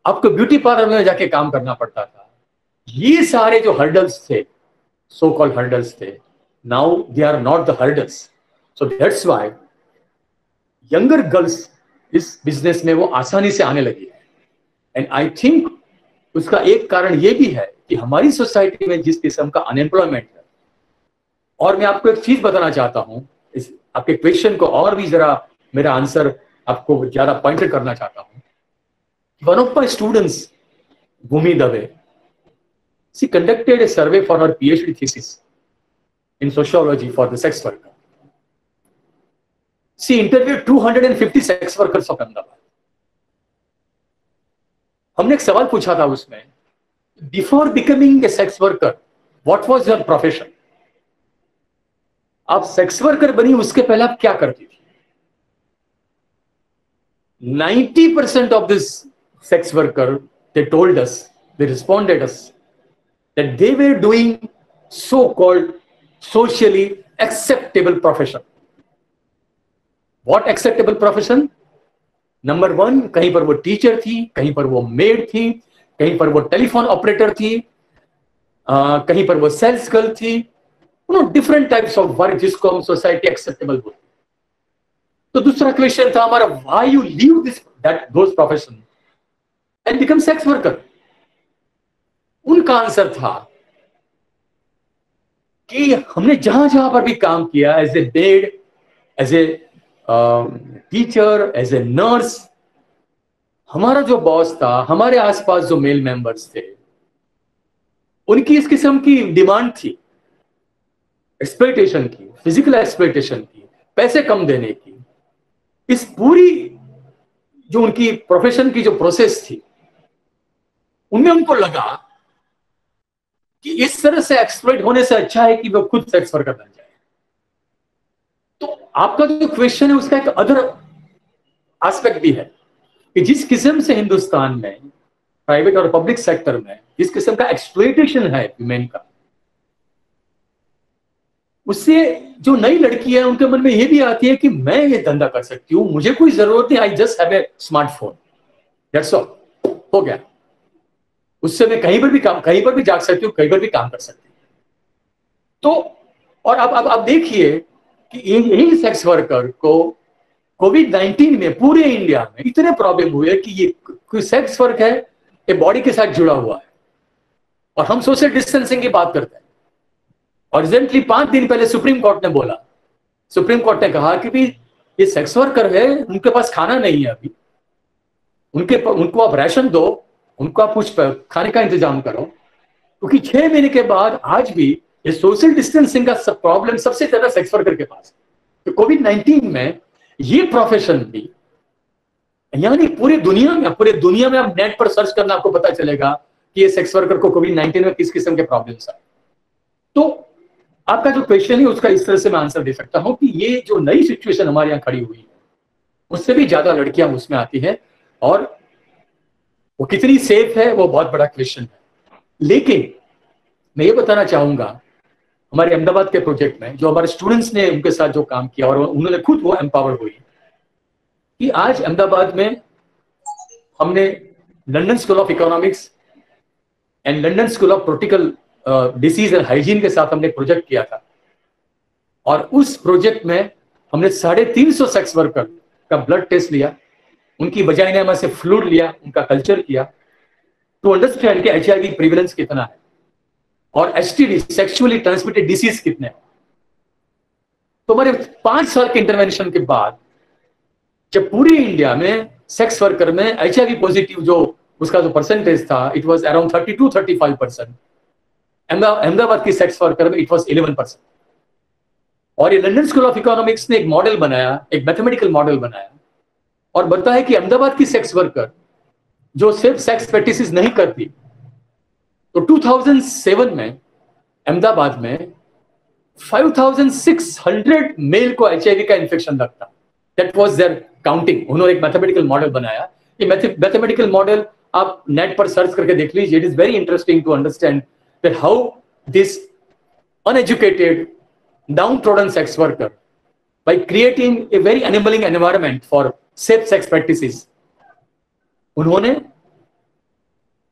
आपको ब्यूटी पार्लर में जाके काम करना पड़ता था. ये सारे जो हर्डल्स थे, so called hurdles थे, now they are not the hurdles. So that's why younger girls इस बिजनेस में वो आसानी से आने लगी है. एंड आई थिंक उसका एक कारण ये भी है कि हमारी सोसाइटी में जिस किस्म का अनएम्प्लॉयमेंट है. और मैं आपको एक चीज बताना चाहता हूं, इस आपके क्वेश्चन को और भी जरा मेरा आंसर आपको ज्यादा पॉइंट करना चाहता हूं. One of my students, Bhumi Dave, she conducted a survey for her PhD thesis, in sociology for the sex worker. She interviewed 250 sex workers of Ahmedabad. हमने एक सवाल पूछा था उसमें, before becoming a sex worker what was your profession? आप sex worker बनी उसके पहले आप क्या करती थी? 90% of this sex worker, they told us, they responded us that they were doing so-called socially acceptable profession. What acceptable profession? Number 1, कहीं पर वो टीचर थी, कहीं पर वो मेड थी, कहीं पर वो टेलीफोन ऑपरेटर थी, कहीं पर वो सेल्स गर्ल थी, डिफरेंट टाइप्स ऑफ वर्क जिसको हम सोसाइटी एक्सेप्टेबल बोलते। तो दूसरा क्वेश्चन था हमारा, why you leave this those profession and become sex worker? उनका आंसर था कि हमने जहां जहां पर भी काम किया, as a maid, as a teacher, as a nurse, हमारा जो बॉस था, हमारे आसपास जो मेल मेंबर्स थे, उनकी इस किस्म की डिमांड थी, एक्सप्लॉयटेशन की, फिजिकल एक्सप्लॉयटेशन की, पैसे कम देने की। इस पूरी जो उनकी प्रोफेशन की जो प्रोसेस थी, उनमें उनको लगा कि इस तरह से एक्सप्लॉइट होने से अच्छा है कि वो खुद सेक्स वर्कर बन जाए। तो आपका जो क्वेश्चन है उसका एक अदर एस्पेक्ट भी है कि जिस किस्म से हिंदुस्तान में प्राइवेट और पब्लिक सेक्टर में जिस किस्म का एक्सप्लॉयटेशन है वुमेन का, उससे जो नई लड़की है उनके मन में ये भी आती है कि मैं ये धंधा कर सकती हूँ, मुझे कोई जरूरत नहीं, I just have a smartphone, that's all, हो गया। उससे मैं कहीं पर भी जा सकती हूँ, कहीं पर भी काम कर सकती हूँ। तो और अब देखिए कि यही सेक्स वर्कर को कोविड-19 में पूरे इंडिया में इतने प्रॉब्लम हुए कि ये कोई सेक्स वर्क है, ये बॉडी के साथ जुड़ा हुआ है, और हम सोशल डिस्टेंसिंग की बात करते हैं। और रिसेंटली 5 दिन पहले सुप्रीम कोर्ट ने बोला, सुप्रीम कोर्ट ने कहा कि भी ये सेक्स वर्कर है, उनके पास खाना नहीं है अभी, उनको आप राशन दो, उनको आप कुछ खाने का इंतजाम करो, क्योंकि 6 महीने के बाद आज भी ये सोशल डिस्टेंसिंग का प्रॉब्लम सबसे ज्यादा सेक्स वर्कर के पास। तो कोविड-19 में ये प्रोफेशन भी, यानी पूरी दुनिया में आप नेट पर सर्च करना, आपको पता चलेगा कि ये सेक्स वर्कर को कोविड-19 में किस किस्म के प्रॉब्लम्स आए। तो आपका जो क्वेश्चन है उसका इस तरह से मैं आंसर दे सकता हूं कि ये जो नई सिचुएशन हमारे यहाँ खड़ी हुई है, उससे भी ज्यादा लड़कियां उसमें आती हैं, और वो कितनी सेफ है वो बहुत बड़ा क्वेश्चन है। लेकिन मैं ये बताना चाहूंगा, हमारे अहमदाबाद के प्रोजेक्ट में जो हमारे स्टूडेंट्स ने उनके साथ जो काम किया और उन्होंने खुद वो एम्पावर हुई, कि आज अहमदाबाद में हमने London school of economics and London school of tropical disease and hygiene के साथ हमने प्रोजेक्ट किया था, और उस प्रोजेक्ट में हमने 350 सेक्स वर्कर का ब्लड टेस्ट लिया, उनकी वजाइना में से फ्लूइड लिया, उनका कल्चर किया, टू अंडरस्टैंड कि HIV प्रिवेलेंस कितना है और STD सेक्सुअली ट्रांसमिटेड डिसीज कितने हैं। तो हमारे 5 साल के इंटरवेंशन के बाद जब पूरी इंडिया में सेक्स वर्कर में HIV पॉजिटिव जो उसका जो परसेंटेज था, इट वाज अराउंड 32-35%। अहमदाबाद की सेक्स वर्कर में इट वाज 11%। और ये लंदन स्कूल ऑफ इकोनॉमिक्स ने एक मॉडल बनाया, एक मैथमेटिकल मॉडल बनाया, और बताया कि अहमदाबाद की सेक्स वर्कर जो सिर्फ सेक्स प्रैक्टिसेस नहीं करती, तो 2007 में अहमदाबाद में 5600 मेल को HIV का इन्फेक्शन लगता। That was their counting. उन्होंने एक मैथमेटिकल मॉडल बनाया। ये मैथमेटिकल मॉडल आप नेट पर सर्च करके देख लीजिए। It is very interesting to understand that how this uneducated, downtrodden sex worker, by creating a very enabling environment for safe sex practices, उन्होंने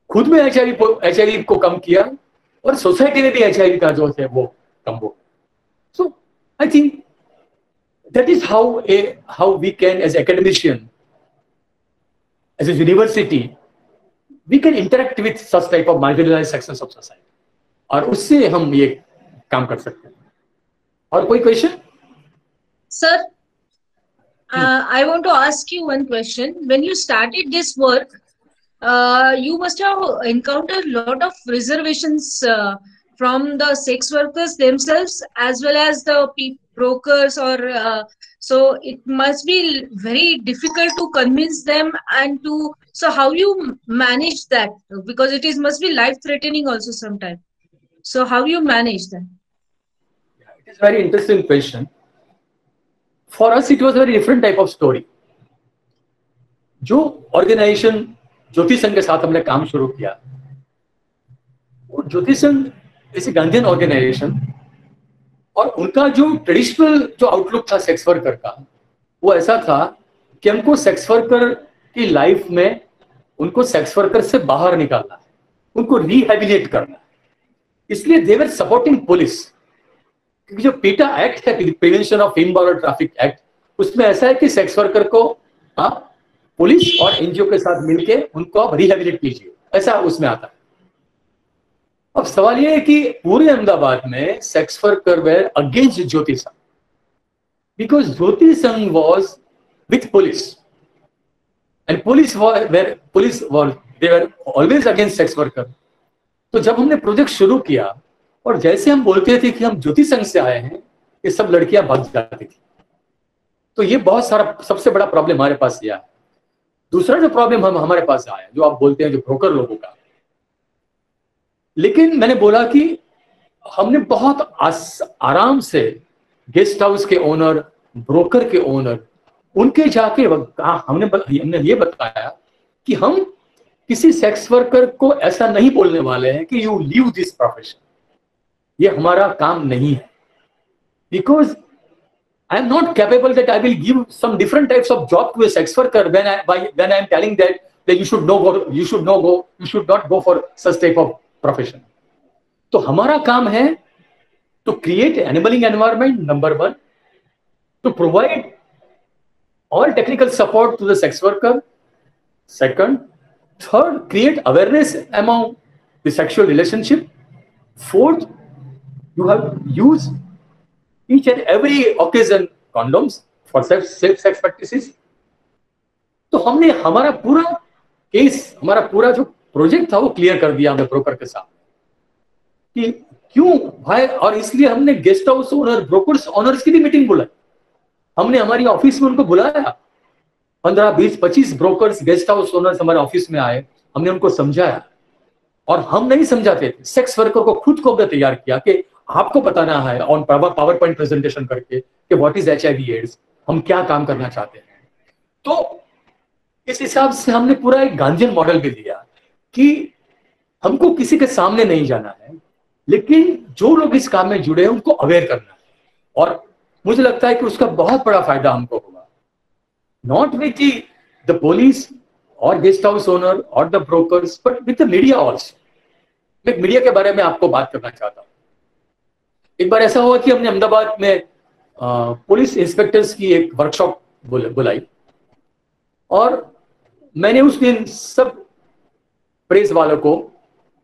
खुद में HIV को कम किया और सोसाइटी में भी HIV का जो है वो कम हो। So I think that is how we can, as academician, as a university, we can interact with such type of marginalized sections of society, और उससे हम ये काम कर सकते हैं। और कोई question? Sir, I want to ask you one question. When you started this work, you must have encountered a lot of reservations from the sex workers themselves as well as the brokers, or so it must be very difficult to convince them and to, so how you manage that, because it is must be life threatening also sometimes, so how you manage that? It is a very interesting question. For us it was a very different type of story. जो organisation ज्योति संघ के साथ हमने काम शुरू किया, वो ज्योति संघ इस गांधीयन ऑर्गेनाइजेशन, और उनका जो ट्रेडिशनल जो आउटलुक था सेक्स वर्कर का, वो ऐसा था कि हमको सेक्स वर्कर की लाइफ में उनको सेक्स वर्कर से बाहर निकालना है, उनको रिहेबिलिटेट करना है। इसलिए दे वर सपोर्टिंग पुलिस, क्योंकि जो पीटा एक्ट है, prevention of immoral traffic act, उसमें ऐसा है कि सेक्स वर्कर को आप पुलिस और एनजीओ के साथ मिलके उनको आप रिहेबिलिटेट कीजिए, ऐसा उसमें आता है। अब सवाल ये है कि पूरे अहमदाबाद में सेक्स वर्कर वेर अगेंस्ट ज्योति संघ, बिकॉज ज्योति संघ was with police and police they were always against sex worker. तो जब हमने प्रोजेक्ट शुरू किया और जैसे हम बोलते थे कि हम ज्योति संघ से आए हैं, ये सब लड़कियां भाग जाती थी। तो ये बहुत सारा सबसे बड़ा प्रॉब्लम हमारे पास यह है। दूसरा जो प्रॉब्लम हमारे पास आया, जो आप बोलते हैं जो ब्रोकर लोगों का, लेकिन मैंने बोला कि हमने बहुत आराम से गेस्ट हाउस के ओनर, ब्रोकर के ओनर, उनके जाके हमने ये बताया कि हम किसी सेक्स वर्कर को ऐसा नहीं बोलने वाले हैं कि यू लीव दिस प्रोफेशन, ये हमारा काम नहीं है, because I am not capable that I will give some different types of job to a sex worker when I am telling that you should not go for such type of profession. तो हमारा काम है to create enabling environment, number one, to provide all technical support to the sex worker. Second, third, create awareness among the sexual relationship. Fourth, you have used each and every occasion condoms for safe sex practices. तो हमने हमारा पूरा case, हमारा पूरा जो project था वो clear कर दिया हमने ब्रोकर के साथ कि क्यों भाई, और इसलिए हमने guest house owner, brokers owners की भी मीटिंग बुलाई। हमने हमारी ऑफिस में उनको बुलाया, 15, 20, 25 ब्रोकर्स, गेस्ट हाउस ओनर्स हमारे ऑफिस में आए, हमने उनको समझाया। और हम नहीं समझाते थे, सेक्स वर्कर को खुद को हमने तैयार किया कि आपको बताना है ऑन पावर पॉइंट प्रेजेंटेशन करके कि व्हाट इज HIV एड्स, हम क्या काम करना चाहते हैं। तो इस हिसाब से हमने पूरा एक गांधीयन मॉडल भी दिया कि हमको किसी के सामने नहीं जाना है, लेकिन जो लोग इस काम में जुड़े हैं उनको अवेयर करना है। और मुझे लगता है कि उसका बहुत बड़ा फायदा हमको होगा, नॉट विथ द पुलिस और गेस्ट हाउस ओनर और the brokers, but with the media also. मैं मीडिया के बारे में आपको बात करना चाहता हूँ। एक बार ऐसा हुआ कि हमने अहमदाबाद में पुलिस इंस्पेक्टर्स की एक वर्कशॉप बुलाई, और मैंने उस दिन सब प्रेस वालों को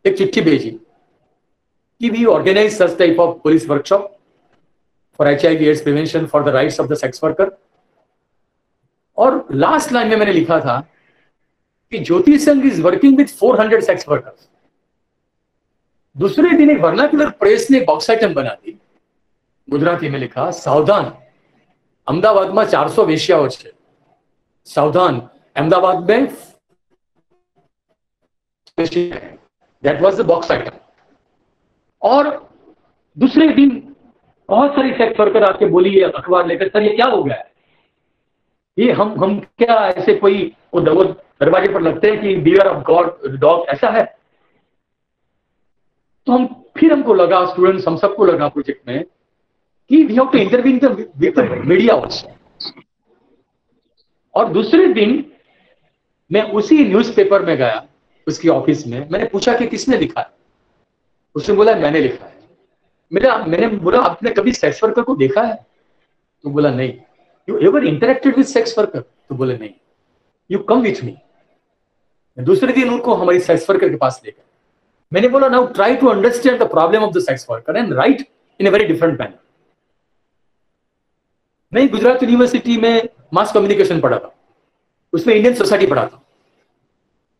एक चिट्ठी भेजी कि we organise such type of police workshop for HIV AIDS prevention for the rights of the sex worker. और लास्ट लाइन में मैंने लिखा था कि Jyoti Sangh is working with 400 sex workers. दूसरे दिन एक वर्नाक्युलर प्रेस ने बॉक्स आइटम बना दी, गुजराती में लिखा, सावधान, अहमदाबाद में 400 वेश्याओं छे, सावधान, अहमदाबाद में। That was the box item. और दूसरे दिन बहुत सारी सेक्स वर्कर आके बोली अखबार लेकर, सर ये क्या हो गया है, ये हम क्या ऐसे कोई वो दरवाजे पर लगते हैं कि बियर ऑफ गॉड डॉग, ऐसा है। तो हमको लगा, स्टूडेंट्स हम सबको लगा प्रोजेक्ट में कि we have to intervene with the media also. और दूसरे दिन मैं उसी न्यूज़पेपर में गया, उसकी ऑफिस में, मैंने पूछा कि किसने लिखा है। उसने बोला मैंने लिखा है। मैंने बोला आपने कभी सेक्स वर्कर को देखा है? तो बोला नहीं। You ever interacted with sex worker? तो बोले नहीं। You come with me. दूसरे दिन उनको हमारी सेक्स वर्कर के पास लेकर मैंने बोला now try to understand the problem of the sex worker and write in a very different manner. मैं गुजरात यूनिवर्सिटी में मास कम्युनिकेशन पढ़ा था, उसमें इंडियन सोसाइटी पढ़ा था,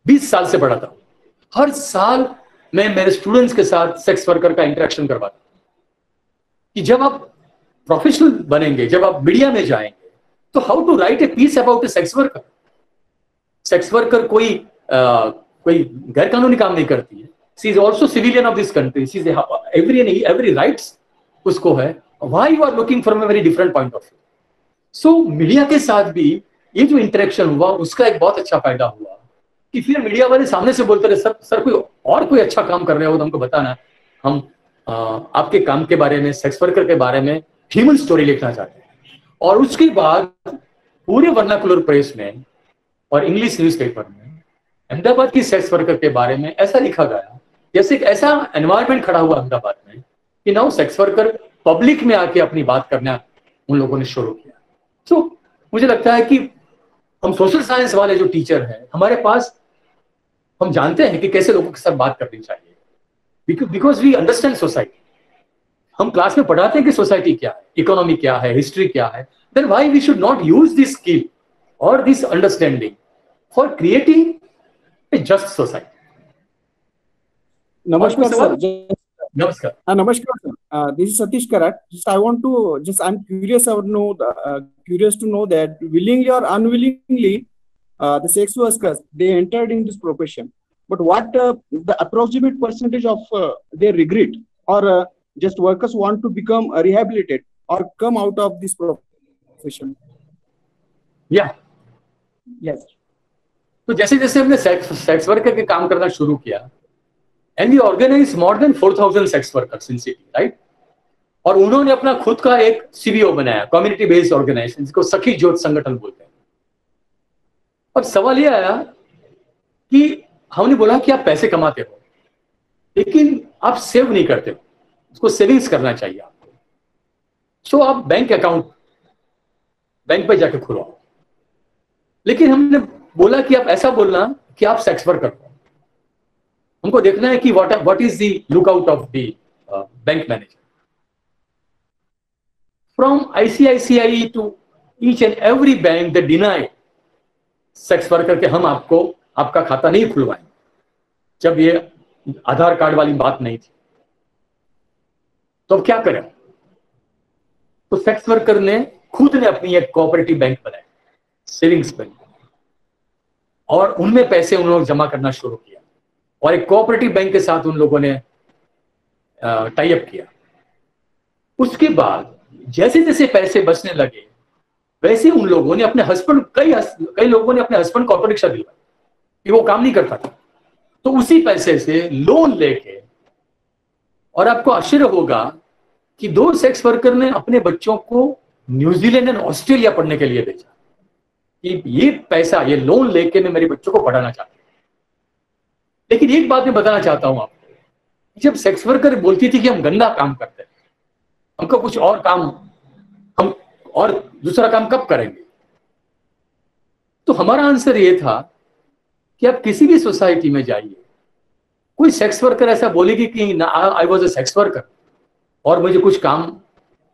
20 साल से पढ़ा था। हर साल मैं मेरे स्टूडेंट्स के साथ सेक्स वर्कर का इंटरेक्शन करवाता कि जब आप प्रोफेशनल बनेंगे, जब आप मीडिया में जाएंगे, तो how to write a piece about a sex worker. Sex worker कोई गैर कानूनी काम नहीं करती है। She is also civilian of this country, she is every rights उसको है। Why you are looking from a very different point of view. So media के साथ भी ये जो इंटरेक्शन हुआ उसका एक बहुत अच्छा फायदा हुआ कि फिर मीडिया वाले सामने से बोलते रहे, सर कोई अच्छा काम कर रहे हो तो हमको बताना, हम आपके काम के बारे में, सेक्स वर्कर के बारे में ह्यूमन स्टोरी लिखना चाहते हैं। और उसके बाद पूरे वर्नाकुलर प्रेस में और इंग्लिश न्यूज़पेपर में अहमदाबाद की सेक्स वर्कर के बारे में ऐसा लिखा गया, जैसे एक ऐसा एनवायरनमेंट खड़ा हुआ अहमदाबाद में कि नाउ सेक्स वर्कर पब्लिक में आके अपनी बात करना उन लोगों ने शुरू किया। तो मुझे लगता है कि हम सोशल साइंस वाले जो टीचर हैं हमारे पास, हम जानते हैं कि कैसे लोगों के साथ बात करनी चाहिए, बिकॉज वी अंडरस्टैंड सोसाइटी। हम क्लास में पढ़ाते हैं कि सोसाइटी क्या है, इकोनॉमी क्या है, हिस्ट्री क्या है। Then why we should not use this skill और this understanding for creating a just society. नमस्कार सर। नमस्कार. Namaskar, sir. This is Satish Karat. I'm curious to know that willingly or unwillingly, the sex workers, they entered in this profession. But what the approximate percentage of their regret, or just workers want to become rehabilitated or come out of this profession? Yeah. Yes. तो जैसे जैसे हमने sex worker के काम करना शुरू किया, and we organize more than 4,000 sex workers in city, right? और उन्होंने अपना खुद का एक CBO बनाया, कम्युनिटी बेस्ड ऑर्गेनाइजेशन, जिसको सखी ज्योत संगठन बोलते हैं। अब सवाल ये आया कि हमने बोला कि आप पैसे कमाते हो लेकिन आप सेव नहीं करते हो, उसको सेविंग्स करना चाहिए आपको। सो आप बैंक अकाउंट बैंक पे जाके खुलवाओ। लेकिन हमने बोला कि आप ऐसा बोलना कि आप सेक्स वर्कर हो, हमको देखना है कि what is the lookout of the bank manager. From ICICI to each and every bank they deny sex worker के हम आपका खाता नहीं खुलवाएंगे, जब ये आधार कार्ड वाली बात नहीं थी। तो अब क्या करें? तो सेक्स वर्कर ने खुद ने अपनी एक कोऑपरेटिव बैंक बनाई, सेविंग्स बैंक, और उनमें पैसे उन लोग जमा करना शुरू किया और एक कोऑपरेटिव बैंक के साथ उन लोगों ने टाई अप किया। उसके बाद जैसे जैसे पैसे बचने लगे वैसे उन लोगों ने अपने हस्बैंड, कई लोगों ने अपने हस्बैंड को ऑटो रिक्शा दिलवाई कि वो काम नहीं करता था, तो उसी पैसे से लोन लेके, और आपको आश्चर्य होगा कि 2 सेक्स वर्कर ने अपने बच्चों को न्यूजीलैंड और ऑस्ट्रेलिया पढ़ने के लिए भेजा कि ये पैसा, ये लोन लेके मैं मेरे बच्चों को पढ़ाना चाहता हूं। लेकिन एक बात मैं बताना चाहता हूं आपको, जब सेक्स वर्कर बोलती थी कि हम गंदा काम करते हैं, हमको कुछ और काम, हम और दूसरा काम कब करेंगे, तो हमारा आंसर ये था कि आप किसी भी सोसाइटी में जाइए, कोई सेक्स वर्कर ऐसा बोलेगी कि ना I was a sex worker और मुझे कुछ काम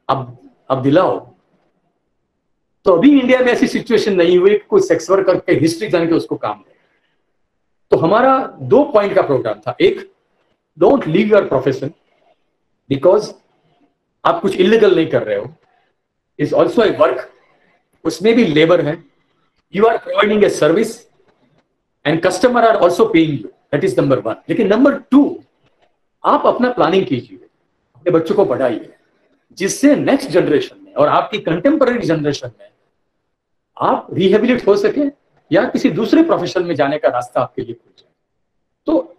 अब दिलाओ, तो अभी इंडिया में ऐसी सिचुएशन नहीं हुई कि कोई सेक्स वर्कर के हिस्ट्री जान के उसको काम दे। तो हमारा 2 पॉइंट का प्रोग्राम था। एक, don't leave your profession because आप कुछ इलीगल नहीं कर रहे हो, इज ऑल्सो ए वर्क, उसमें भी लेबर है, you are providing a service and customer are also paying you, that is number 1। लेकिन नंबर 2, आप अपना प्लानिंग कीजिए, अपने बच्चों को पढ़ाइए, जिससे नेक्स्ट जनरेशन में और आपकी कंटेम्पररी जनरेशन में आप रिहेबिलिट हो सके या किसी दूसरे प्रोफेशन में जाने का रास्ता आपके लिए खुल जाए। तो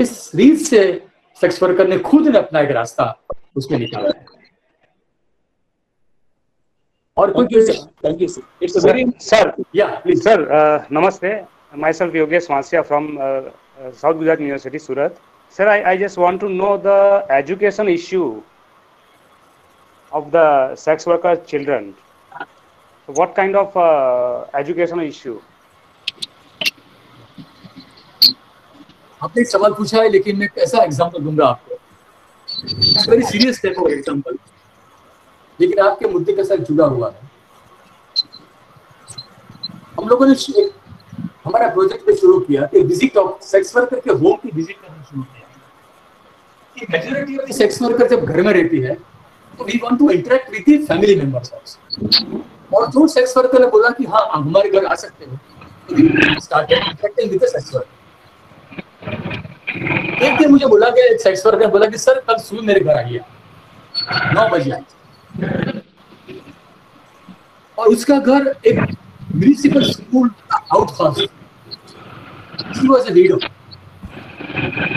इस रीत से सेक्स वर्कर ने खुद ने अपना एक रास्ता उसमें निकाला है। और thank you sir, it's a very sir, या प्लीज सर, नमस्ते, myself Yogesh Masya from South Gujarat University, Surat. Sir, I just want to know the education issue of the sex worker children. So what kind of educational issue? आपने एक सवाल पूछा है, लेकिन मैं कैसा एग्जांपल दूंगा आपको, very serious type of example, लेकिन आपके मुद्दे के साथ जुड़ा हुआ है। हम लोगों ने हमारा प्रोजेक्ट पे शुरू किया कि विजिट ऑफ सेक्स वर्कर के होम की विजिट करना शुरू किया। कि majority of the sex worker जब घर में रहती है तो we want to interact with the family members also. और जो सेक्स वर्कर ने बोला कि हाँ हमारे घर आ सकते हो, तो we started interacting with the sex worker. एक दिन मुझे बोला गया, एक सेक्स वर्कर ने बोला कि सर कल सुबह मेरे घर आइए 9 बजे आइए, और उसका घर एक municipal school out house, she was a window,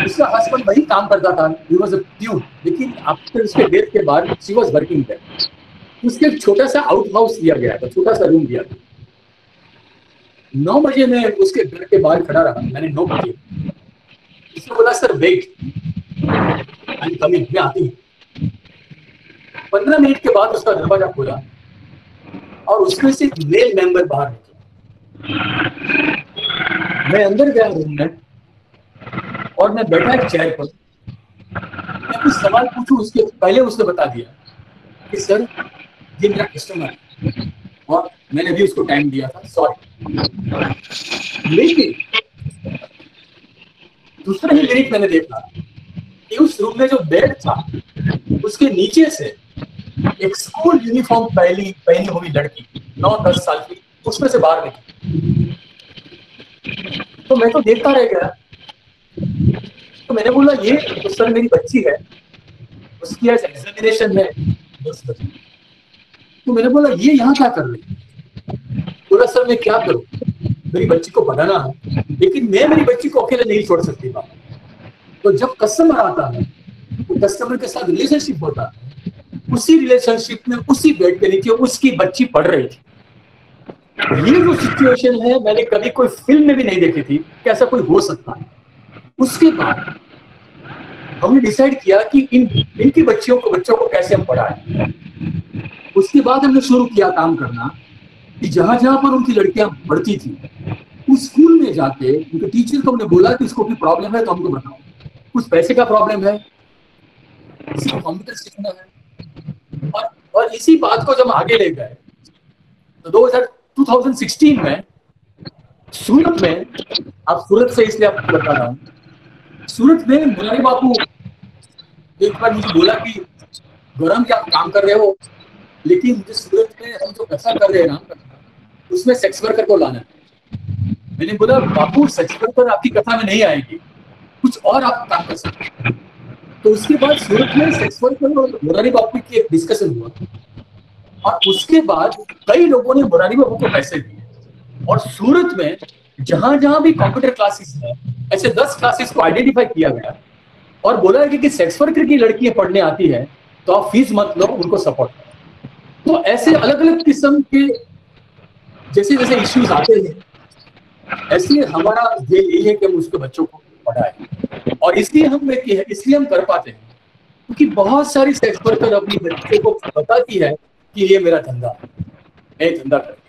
उसका हस्बैंड वही काम करता था, ही वाज अ प्यून, लेकिन आफ्टर उसके डेथ के बाद शी वाज वर्किंग देयर। उसके एक छोटा सा आउट हाउस दिया गया था, छोटा सा रूम दिया था। 9 बजे मैं उसके घर के बाहर खड़ा रहा, मैंने 9 बजे उसने बोला sir wait, I am coming, मैं आती हूँ। 15 मिनट के बाद उसका दरवाजा खोला और उसमें से एक मेल मेंबर बाहर निकला। मैं अंदर गया रूम में और मैं बैठा एक चेयर पर, मैं कुछ सवाल पूछूं उसके पहले उसने बता दिया कि सर ये मेरा कस्टमर है और मैंने अभी उसको टाइम दिया था, सॉरी। लेकिन दूसरा ही मिनट मैंने देखा कि उस रूम में जो बेड था उसके नीचे से एक स्कूल यूनिफॉर्म पहनी हुई लड़की 9-10 साल की उसमें से बाहर निकली। तो मैं तो देखता रह गया। तो मैंने बोला ये तो सर मेरी बच्ची है, उसकी आज एग्जामिनेशन है 10 बजे। तो मैंने बोला ये यहाँ क्या कर रही है? बोला सर मैं क्या करूं, मेरी बच्ची को पढ़ाना है, लेकिन मैं मेरी बच्ची को अकेले नहीं छोड़ सकती बाप। तो जब कस्टमर आता है तो कस्टमर के साथ रिलेशनशिप होता है, उसी रिलेशनशिप में उसी बेड पे नीचे उसकी बच्ची पढ़ रही थी। ये जो सिचुएशन है मैंने कभी कोई फिल्म में भी नहीं देखी थी कि ऐसा कोई हो सकता है। उसके बाद हमने डिसाइड किया कि इनकी बच्चों को कैसे हम पढ़ाएं। उसके बाद हमने शुरू किया काम करना कि जहां जहां पर उनकी लड़कियां पढ़ती थी उस स्कूल में जाके उनके टीचर को हमने बोला कि इसको कोई प्रॉब्लम है तो हमको बताओ, कुछ पैसे का प्रॉब्लम है, किसी को कंप्यूटर सीखना है। और इसी बात को जब आगे ले गए तो 2016 में सूरत में, आप सूरत से इसलिए आपको बता रहा हूँ, सूरत में मुरारी बापू एक बार मुझे बोला कि गौरव क्या काम कर रहे हो, लेकिन मुझे सूरत में हम जो कथा कर रहे हैं ना उसमें सेक्स वर्कर को लाना है। मैंने बोला बापू सेक्स वर्कर आपकी कथा में नहीं आएगी, कुछ और आप काम कर सकते हैं। तो उसके बाद सूरत में सेक्स वर्कर और मुरारी बापू की एक डिस्कशन हुआ और उसके बाद कई लोगों ने मुरारी बापू को पैसे दिए और सूरत में जहां जहां भी कंप्यूटर क्लासेस है ऐसे 10 क्लासेस को आइडेंटिफाई किया गया और बोला कि सेक्स वर्कर की लड़कियां पढ़ने आती है तो आप फीस मत लो, उनको सपोर्ट करो। तो ऐसे अलग अलग किस्म के जैसे जैसे इश्यूज आते हैं ऐसे हमारा ये यही है कि हम उसके बच्चों को पढ़ाएं और इसलिए हम कर पाते हैं क्योंकि बहुत सारी सेक्स वर्कर अपनी बच्चों को बताती है कि ये मेरा धंधा है, मैं धंधा करती हूं।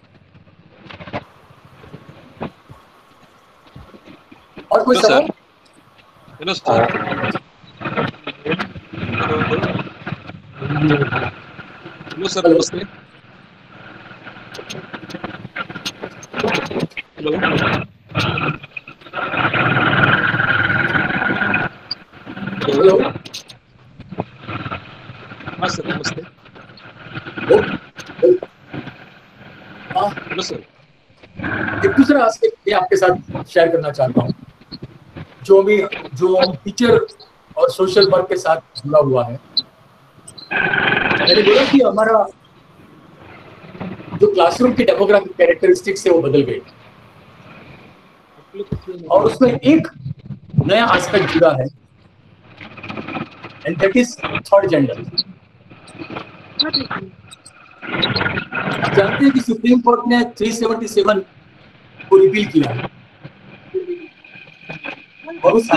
और कोई सवाल? Hello sir. हेलो सर, नमस्ते। हेलो हेलो, हाँ सर, नमस्ते। Hello sir. एक दूसरा एस्पेक्ट मैं आपके साथ शेयर करना चाहता हूँ जो टीचर और सोशल वर्क के साथ जुड़ा हुआ है। मैंने बोला कि हमारा जो क्लासरूम की डेमोग्राफिक कैरेक्टरिस्टिक्स है वो बदल गई और उसमें एक नया एस्पेक्ट जुड़ा है and that is third gender. जानते हैं कि सुप्रीम कोर्ट ने 377 को रिपील किया है और उस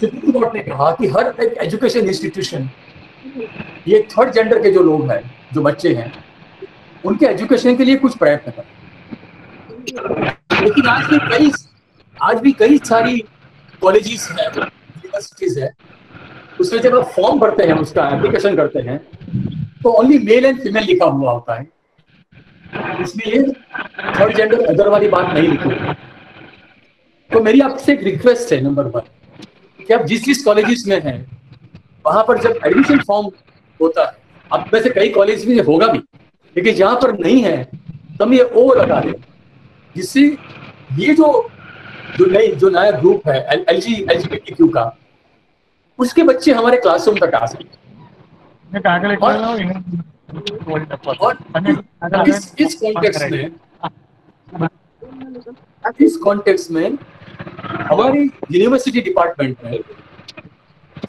सुप्रीम कोर्ट ने कहा कि हर एक एजुकेशन इंस्टीट्यूशन ये थर्ड जेंडर के जो लोग हैं, जो बच्चे हैं, उनके एजुकेशन के लिए कुछ प्रयत्न करें। लेकिन आज भी कई सारी कॉलेजेस हैं, यूनिवर्सिटीज है, उसमें जब आप फॉर्म भरते हैं, उसका एप्लीकेशन करते हैं तो ओनली मेल एंड फीमेल लिखा हुआ होता है, इसलिए थर्ड जेंडर अदर वाली बात नहीं लिखी। तो मेरी आपसे एक रिक्वेस्ट है नंबर 1 कि आप जिस जिस कॉलेजेस में हैं वहां पर जब एडमिशन फॉर्म होता है, अब वैसे कई कॉलेज में होगा भी, लेकिन जहां पर नहीं है तब ये ओ लगा दे, जिससे ये जो नया ग्रुप है LGBTQ का, उसके बच्चे हमारे क्लासरूम तक आ सकते हैं। और इस कॉन्टेक्स्ट में हमारी यूनिवर्सिटी डिपार्टमेंट में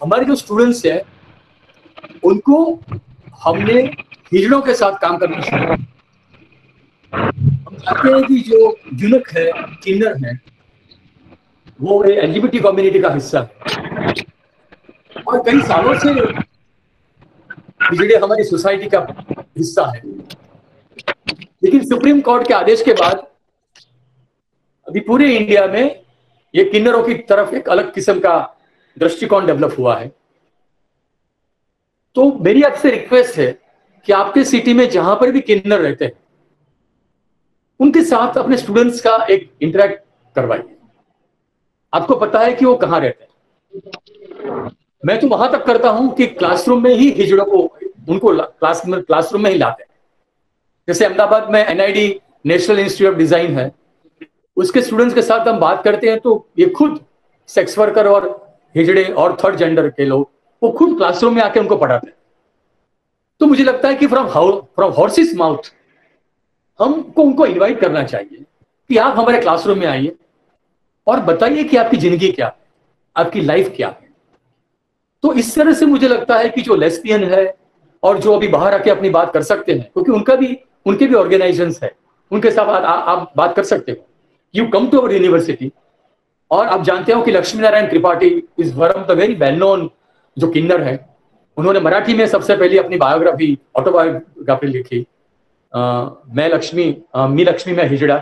हमारे जो स्टूडेंट्स हैं उनको हमने हिजड़ों के साथ काम करना शुरू किया। हम चाहते हैं कि जो यूनक है, किन्नर है, वो LGBT कम्युनिटी का हिस्सा है और कई सालों से हिजड़े हमारी सोसाइटी का हिस्सा है। लेकिन सुप्रीम कोर्ट के आदेश के बाद अभी पूरे इंडिया में ये किन्नरों की तरफ एक अलग किस्म का दृष्टिकोण डेवलप हुआ है। तो मेरी आपसे रिक्वेस्ट है कि आपके सिटी में जहां पर भी किन्नर रहते हैं उनके साथ अपने स्टूडेंट्स का एक इंटरेक्ट करवाइए। आपको पता है कि वो कहाँ रहते हैं। मैं तो वहां तक करता हूं कि क्लासरूम में ही हिजड़ों को उनको क्लासरूम में ही लाते हैं। जैसे अहमदाबाद में NID national institute of design है, उसके स्टूडेंट्स के साथ हम बात करते हैं तो ये खुद सेक्स वर्कर और हिजड़े और थर्ड जेंडर के लोग वो खुद क्लासरूम में आके उनको पढ़ाते हैं। तो मुझे लगता है कि फ्रॉम हॉर्सेस माउथ हमको उनको इनवाइट करना चाहिए कि आप हमारे क्लासरूम में आइए और बताइए कि आपकी जिंदगी क्या है, आपकी लाइफ क्या है। तो इस तरह से मुझे लगता है कि जो लेस्बियन है और जो अभी बाहर आके अपनी बात कर सकते हैं, क्योंकि उनके भी ऑर्गेनाइजेशंस है, उनके साथ आप बात कर सकते हो। You come to our university. और आप जानते हो कि Laxmi Narayan Tripathi is one of the very well known जो किन्नर है। उन्होंने मराठी में सबसे पहले अपनी बायोग्राफी, ऑटोबायोग्राफी लिखी, मी लक्ष्मी मैं हिजड़ा।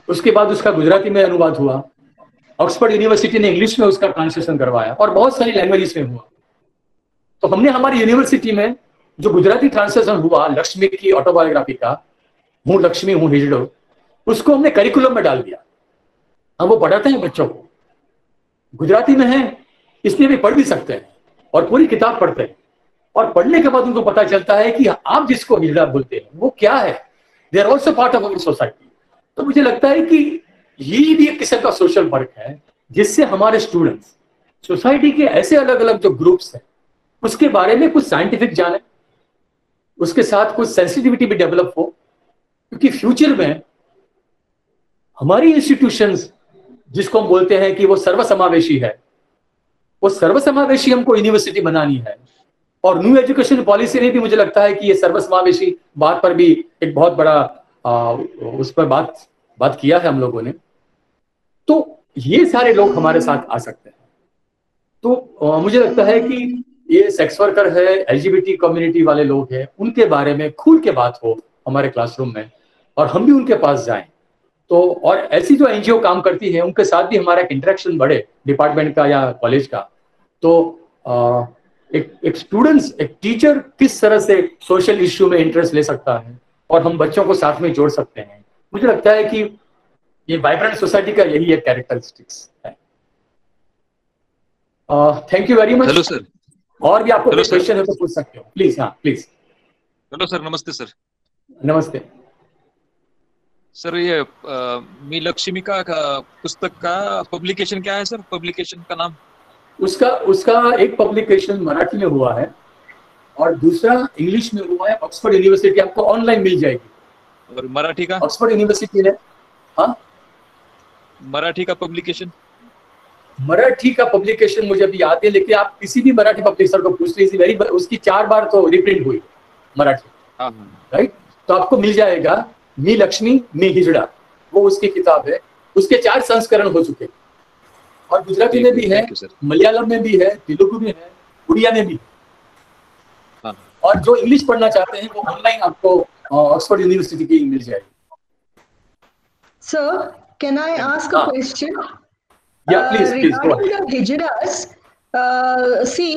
उसके बाद उसका गुजराती में अनुवाद हुआ। ऑक्सफोर्ड यूनिवर्सिटी ने इंग्लिश में उसका ट्रांसलेशन करवाया और बहुत सारी लैंग्वेजेस में हुआ। तो हमने हमारी यूनिवर्सिटी में जो गुजराती ट्रांसलेशन हुआ लक्ष्मी की ऑटोबायोग्राफी का, हूँ लक्ष्मी हूँ हिजड़ो, उसको हमने करिकुलम में डाल दिया। हम वो पढ़ाते हैं बच्चों को, गुजराती में है इसलिए भी पढ़ भी सकते हैं और पूरी किताब पढ़ते हैं। और पढ़ने के बाद उनको पता चलता है कि आप जिसको हिजड़ा बोलते हैं वो क्या है। They are also part of our society. तो मुझे लगता है कि ये भी एक किस्म का सोशल वर्क है जिससे हमारे स्टूडेंट्स सोसाइटी के ऐसे अलग अलग जो ग्रुप्स हैं उसके बारे में कुछ साइंटिफिक जाने, उसके साथ कुछ सेंसिटिविटी भी डेवलप हो। क्योंकि फ्यूचर में हमारी इंस्टीट्यूशंस जिसको हम बोलते हैं कि वो सर्वसमावेशी है, वो सर्वसमावेशी हमको यूनिवर्सिटी बनानी है। और न्यू एजुकेशन पॉलिसी ने भी मुझे लगता है कि ये सर्वसमावेशी बात पर भी एक बहुत बड़ा उस पर बात किया है हम लोगों ने। तो ये सारे लोग हमारे साथ आ सकते हैं। तो मुझे लगता है कि ये सेक्स वर्कर है, LGBT कम्युनिटी वाले लोग हैं, उनके बारे में खुल के बात हो हमारे क्लासरूम में और हम भी उनके पास जाएं। तो और ऐसी जो NGO काम करती है उनके साथ भी हमारा एक इंटरेक्शन बढ़े, डिपार्टमेंट का या कॉलेज का। तो एक स्टूडेंट्स, एक टीचर किस तरह से सोशल इश्यू में इंटरेस्ट ले सकता है और हम बच्चों को साथ में जोड़ सकते हैं। मुझे लगता है कि ये वाइब्रेंट सोसाइटी का यही एक कैरेक्टरिस्टिक्स है। Thank you very much. Hello sir. और भी आपको कोई क्वेश्चन है तो पूछ सकते हो, प्लीज। हाँ प्लीज। हेलो सर, नमस्ते सर। नमस्ते सर। ये मी लक्ष्मी का पुस्तक का पब्लिकेशन क्या है सर? पब्लिकेशन का नाम? उसका एक पब्लिकेशन मराठी में हुआ है और दूसरा इंग्लिश में हुआ है। ऑक्सफोर्ड यूनिवर्सिटी आपको ऑनलाइन मिल जाएगी। और मराठी का? ऑक्सफोर्ड यूनिवर्सिटी ने, हाँ, मराठी का पब्लिकेशन? मराठी का पब्लिकेशन मुझे अभी याद है, लेकिन आप किसी भी मराठी पब्लिशर को पूछ लीजिए, उसकी 4 बार तो रिप्रिंट हुई मराठी, राइट? तो आपको मिल जाएगा मी लक्ष्मी मी हिजड़ा, वो उसकी किताब है। उसके 4 संस्करण हो चुके और गुजराती में भी है, मलयालम में भी है, तेलुगु में है, उड़िया में भी। और जो इंग्लिश पढ़ना चाहते हैं वो ऑनलाइन आपको ऑक्सफोर्ड यूनिवर्सिटी की मिल जाएगी। Sir, can I ask a question? Yeah, please go ahead. Regarding the hijiras, see,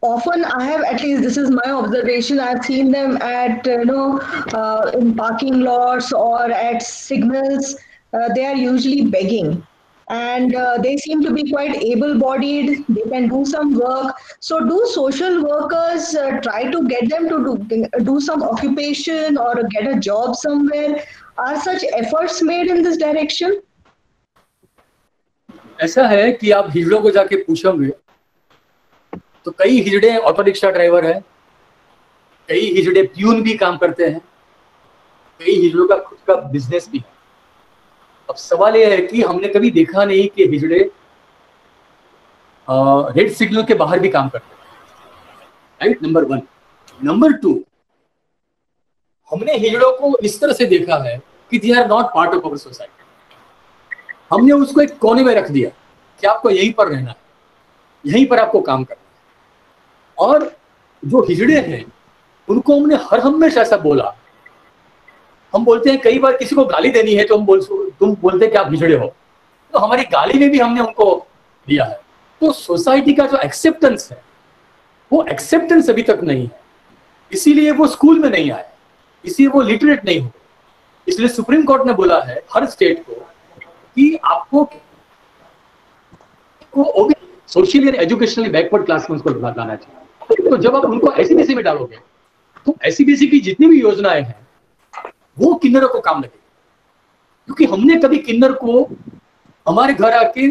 often I have, at least this is my observation, I've seen them at in parking lots or at signals. They are usually begging. and they seem to be quite able-bodied. They can do some work. So do social workers try to get them to do some occupation or get a job somewhere? Are such efforts made in this direction? ऐसा है कि आप हिजड़ों को जाके पूछोगे तो कई हिजड़े auto rickshaw driver है, कई हिजड़े प्यून भी काम करते हैं, कई हिजड़ों का खुद का बिजनेस भी है। अब सवाल यह है कि हमने कभी देखा नहीं कि हिजड़े रेड सिग्नल के बाहर भी काम करते हैं, राइट? नंबर 1। नंबर 2, हमने हिजड़ों को इस तरह से देखा है कि they are not part of our society. हमने उसको एक कोने में रख दिया कि आपको यहीं पर रहना है, यहीं पर आपको काम करना है। और जो हिजड़े हैं उनको हमने हर हमेशा ऐसा बोला, हम बोलते हैं कई बार किसी को गाली देनी है तो तुम बोलते हैं कि आप हिजड़े हो, तो हमारी गाली में भी हमने उनको दिया है। तो सोसाइटी का जो एक्सेप्टेंस है वो एक्सेप्टेंस अभी तक नहीं है, इसीलिए वो स्कूल में नहीं आए, इसीलिए वो लिटरेट नहीं हो। इसलिए सुप्रीम कोर्ट ने बोला है हर स्टेट को कि आपको socially and educationally backward class में उसको लाना चाहिए। तो जब आप उनको एससीबीसी में डालोगे तो एससीबीसी की जितनी भी योजनाएं हैं वो किन्नरों को काम लगेगी, क्योंकि हमने कभी किन्नर को हमारे घर आके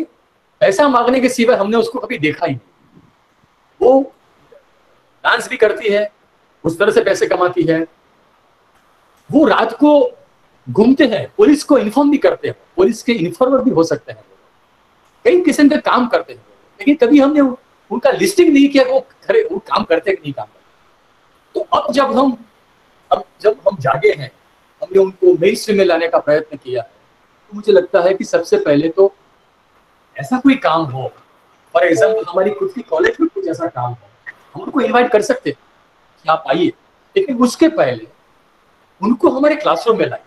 पैसा मांगने के सिवाय हमने उसको कभी देखा ही नहीं। वो डांस भी करती है, उस तरह से पैसे कमाती है, वो रात को घूमते हैं, पुलिस को इन्फॉर्म भी करते हैं, पुलिस के इन्फॉर्मर भी हो सकते हैं, कई किस्म के काम करते हैं, लेकिन कभी हमने उनका लिस्टिंग नहीं किया वो काम करते कि नहीं काम करते। तो अब जब हम जागे हैं, हमने उनको मेन स्ट्रीम में लाने का प्रयत्न किया है, तो मुझे लगता है कि सबसे पहले तो ऐसा कोई काम हो, फॉर एग्जाम्पल हमारी खुद की कॉलेज में कुछ ऐसा काम हो, हम उनको इन्वाइट कर सकते हैं कि आप आइए, लेकिन उसके पहले उनको हमारे क्लासरूम में लाए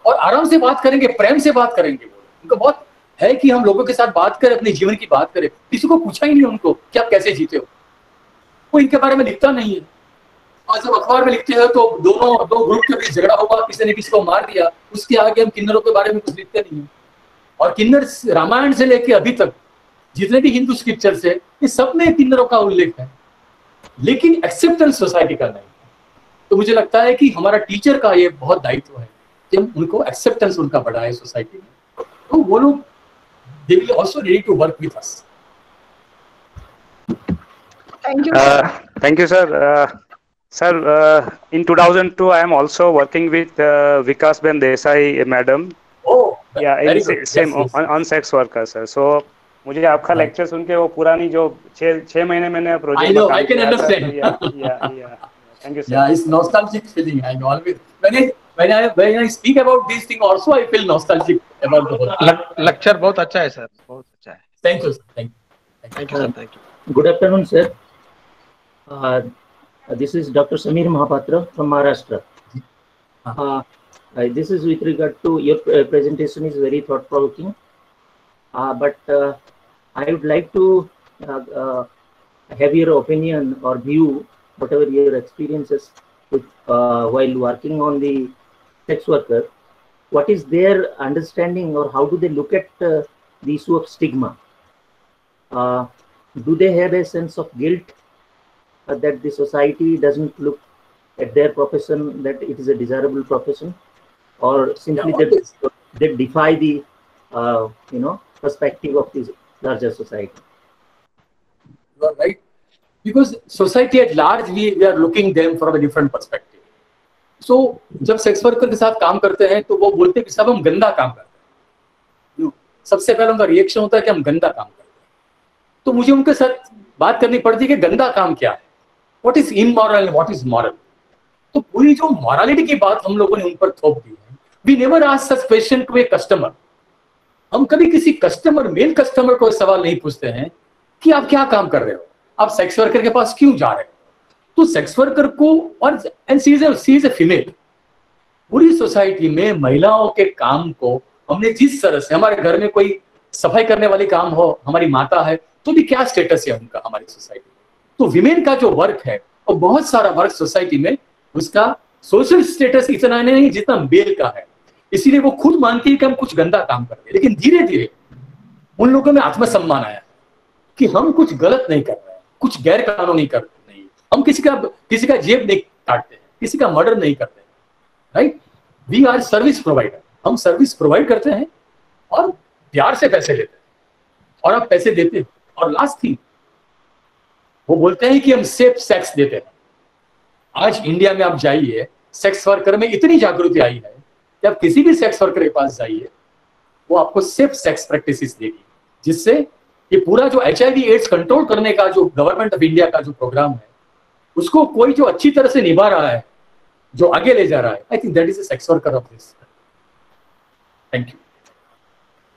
और आराम से बात करेंगे, प्रेम से बात करेंगे। उनको बहुत है कि हम लोगों के साथ बात करें, अपने जीवन की बात करें। किसी को पूछा ही नहीं उनको कि आप कैसे जीते हो, वो इनके बारे में लिखता नहीं है। और जब अखबार में लिखते हैं तो दो ग्रुप के बीच झगड़ा हुआ, किसी ने किसी को मार दिया, उसके आगे हम किन्नरों के बारे में कुछ लिखते नहीं है। और किन्नर रामायण से लेके अभी तक जितने भी हिंदू स्क्रिप्चर्स है, ये सब में किन्नरों का उल्लेख है, लेकिन एक्सेप्टेंस सोसाइटी का नहीं। तो मुझे लगता है कि हमारा टीचर का ये बहुत दायित्व है कि हम उनको एक्सेप्टेंस उनका बढ़ाए सोसाइटी में, तो वो लोग they will also ready to work with us. Thank you. Thank you, sir. Sir, in 2002, I am also working with Vikas Ben Desai, madam. Oh, yeah, same yes. On sex worker, sir. So, मुझे आपका lecture सुन के वो पुरानी जो 6 महीने मैंने project I know, I can understand. Yeah. Thank you, sir. Yeah, it's nostalgic feeling. I always when I speak about these things, also I feel nostalgic about the whole. Lecture बहुत अच्छा है sir, बहुत अच्छा है. Thank you, sir. Thank you, sir. Thank you. Good afternoon, sir. This is Dr. Samir Mahapatra from Maharashtra. This is with regard to your presentation is very thought-provoking, but I would like to have your opinion or view, whatever your experiences with while working on the sex worker. What is their understanding, or how do they look at the issue of stigma? Do they have a sense of guilt that the society doesn't look at their profession, that it is a desirable profession, or simply they defy the perspective of this larger society? You are right, because society at large we are looking them from a different perspective. So जब sex worker के साथ काम करते हैं तो वो बोलते हैं कि सब हम गंदा काम करते हैं। सबसे पहले उनका रिएक्शन होता है कि हम गंदा काम करते हैं। तो मुझे उनके साथ बात करनी पड़ती है कि गंदा काम क्या है, what is immoral, what is moral. तो पूरी जो मॉरलिटी की बात हम लोगों ने उन पर थोप दी है। We never ask such question to a customer. हम कभी किसी कस्टमर, मेल कस्टमर को सवाल नहीं पूछते हैं कि आप क्या काम कर रहे हो, आप सेक्स वर्कर के पास क्यों जा रहे हो। तो सेक्स वर्कर को, और सी इज ए फीमेल, पूरी सोसाइटी में महिलाओं के काम को हमने जिस तरह से, हमारे घर में कोई सफाई करने वाली काम हो, हमारी माता है, तो भी क्या स्टेटस है उनका हमारी सोसाइटी में। तो विमेन का जो वर्क है, और बहुत सारा वर्क सोसाइटी में, उसका सोशल स्टेटस इतना नहीं जितना मेल का है। इसीलिए वो खुद मानती है कि हम कुछ गंदा काम कर रहे हैं। लेकिन धीरे धीरे उन लोगों में आत्मसम्मान आया कि हम कुछ गलत नहीं कर रहे हैं, कुछ गैर कानूनी कर नहीं, हम किसी का जेब नहीं काटते हैं, किसी का मर्डर नहीं करते, right. We are service provider, हम सर्विस प्रोवाइड करते हैं और प्यार से पैसे लेते हैं और आप पैसे देते हैं। और लास्ट थिंग, वो बोलते हैं कि हम सेफ सेक्स देते हैं। आज इंडिया में आप जाइए, सेक्स वर्कर में इतनी जागृति आई है कि आप किसी भी सेक्स वर्कर के पास जाइए, वो आपको सेफ सेक्स प्रैक्टिसेस देगी, जिससे ये पूरा जो HIV एड्स कंट्रोल करने का जो गवर्नमेंट ऑफ इंडिया का जो प्रोग्राम है, उसको कोई जो अच्छी तरह से निभा रहा है, जो आगे ले जा रहा है, I think that is a sex worker of this. Thank you.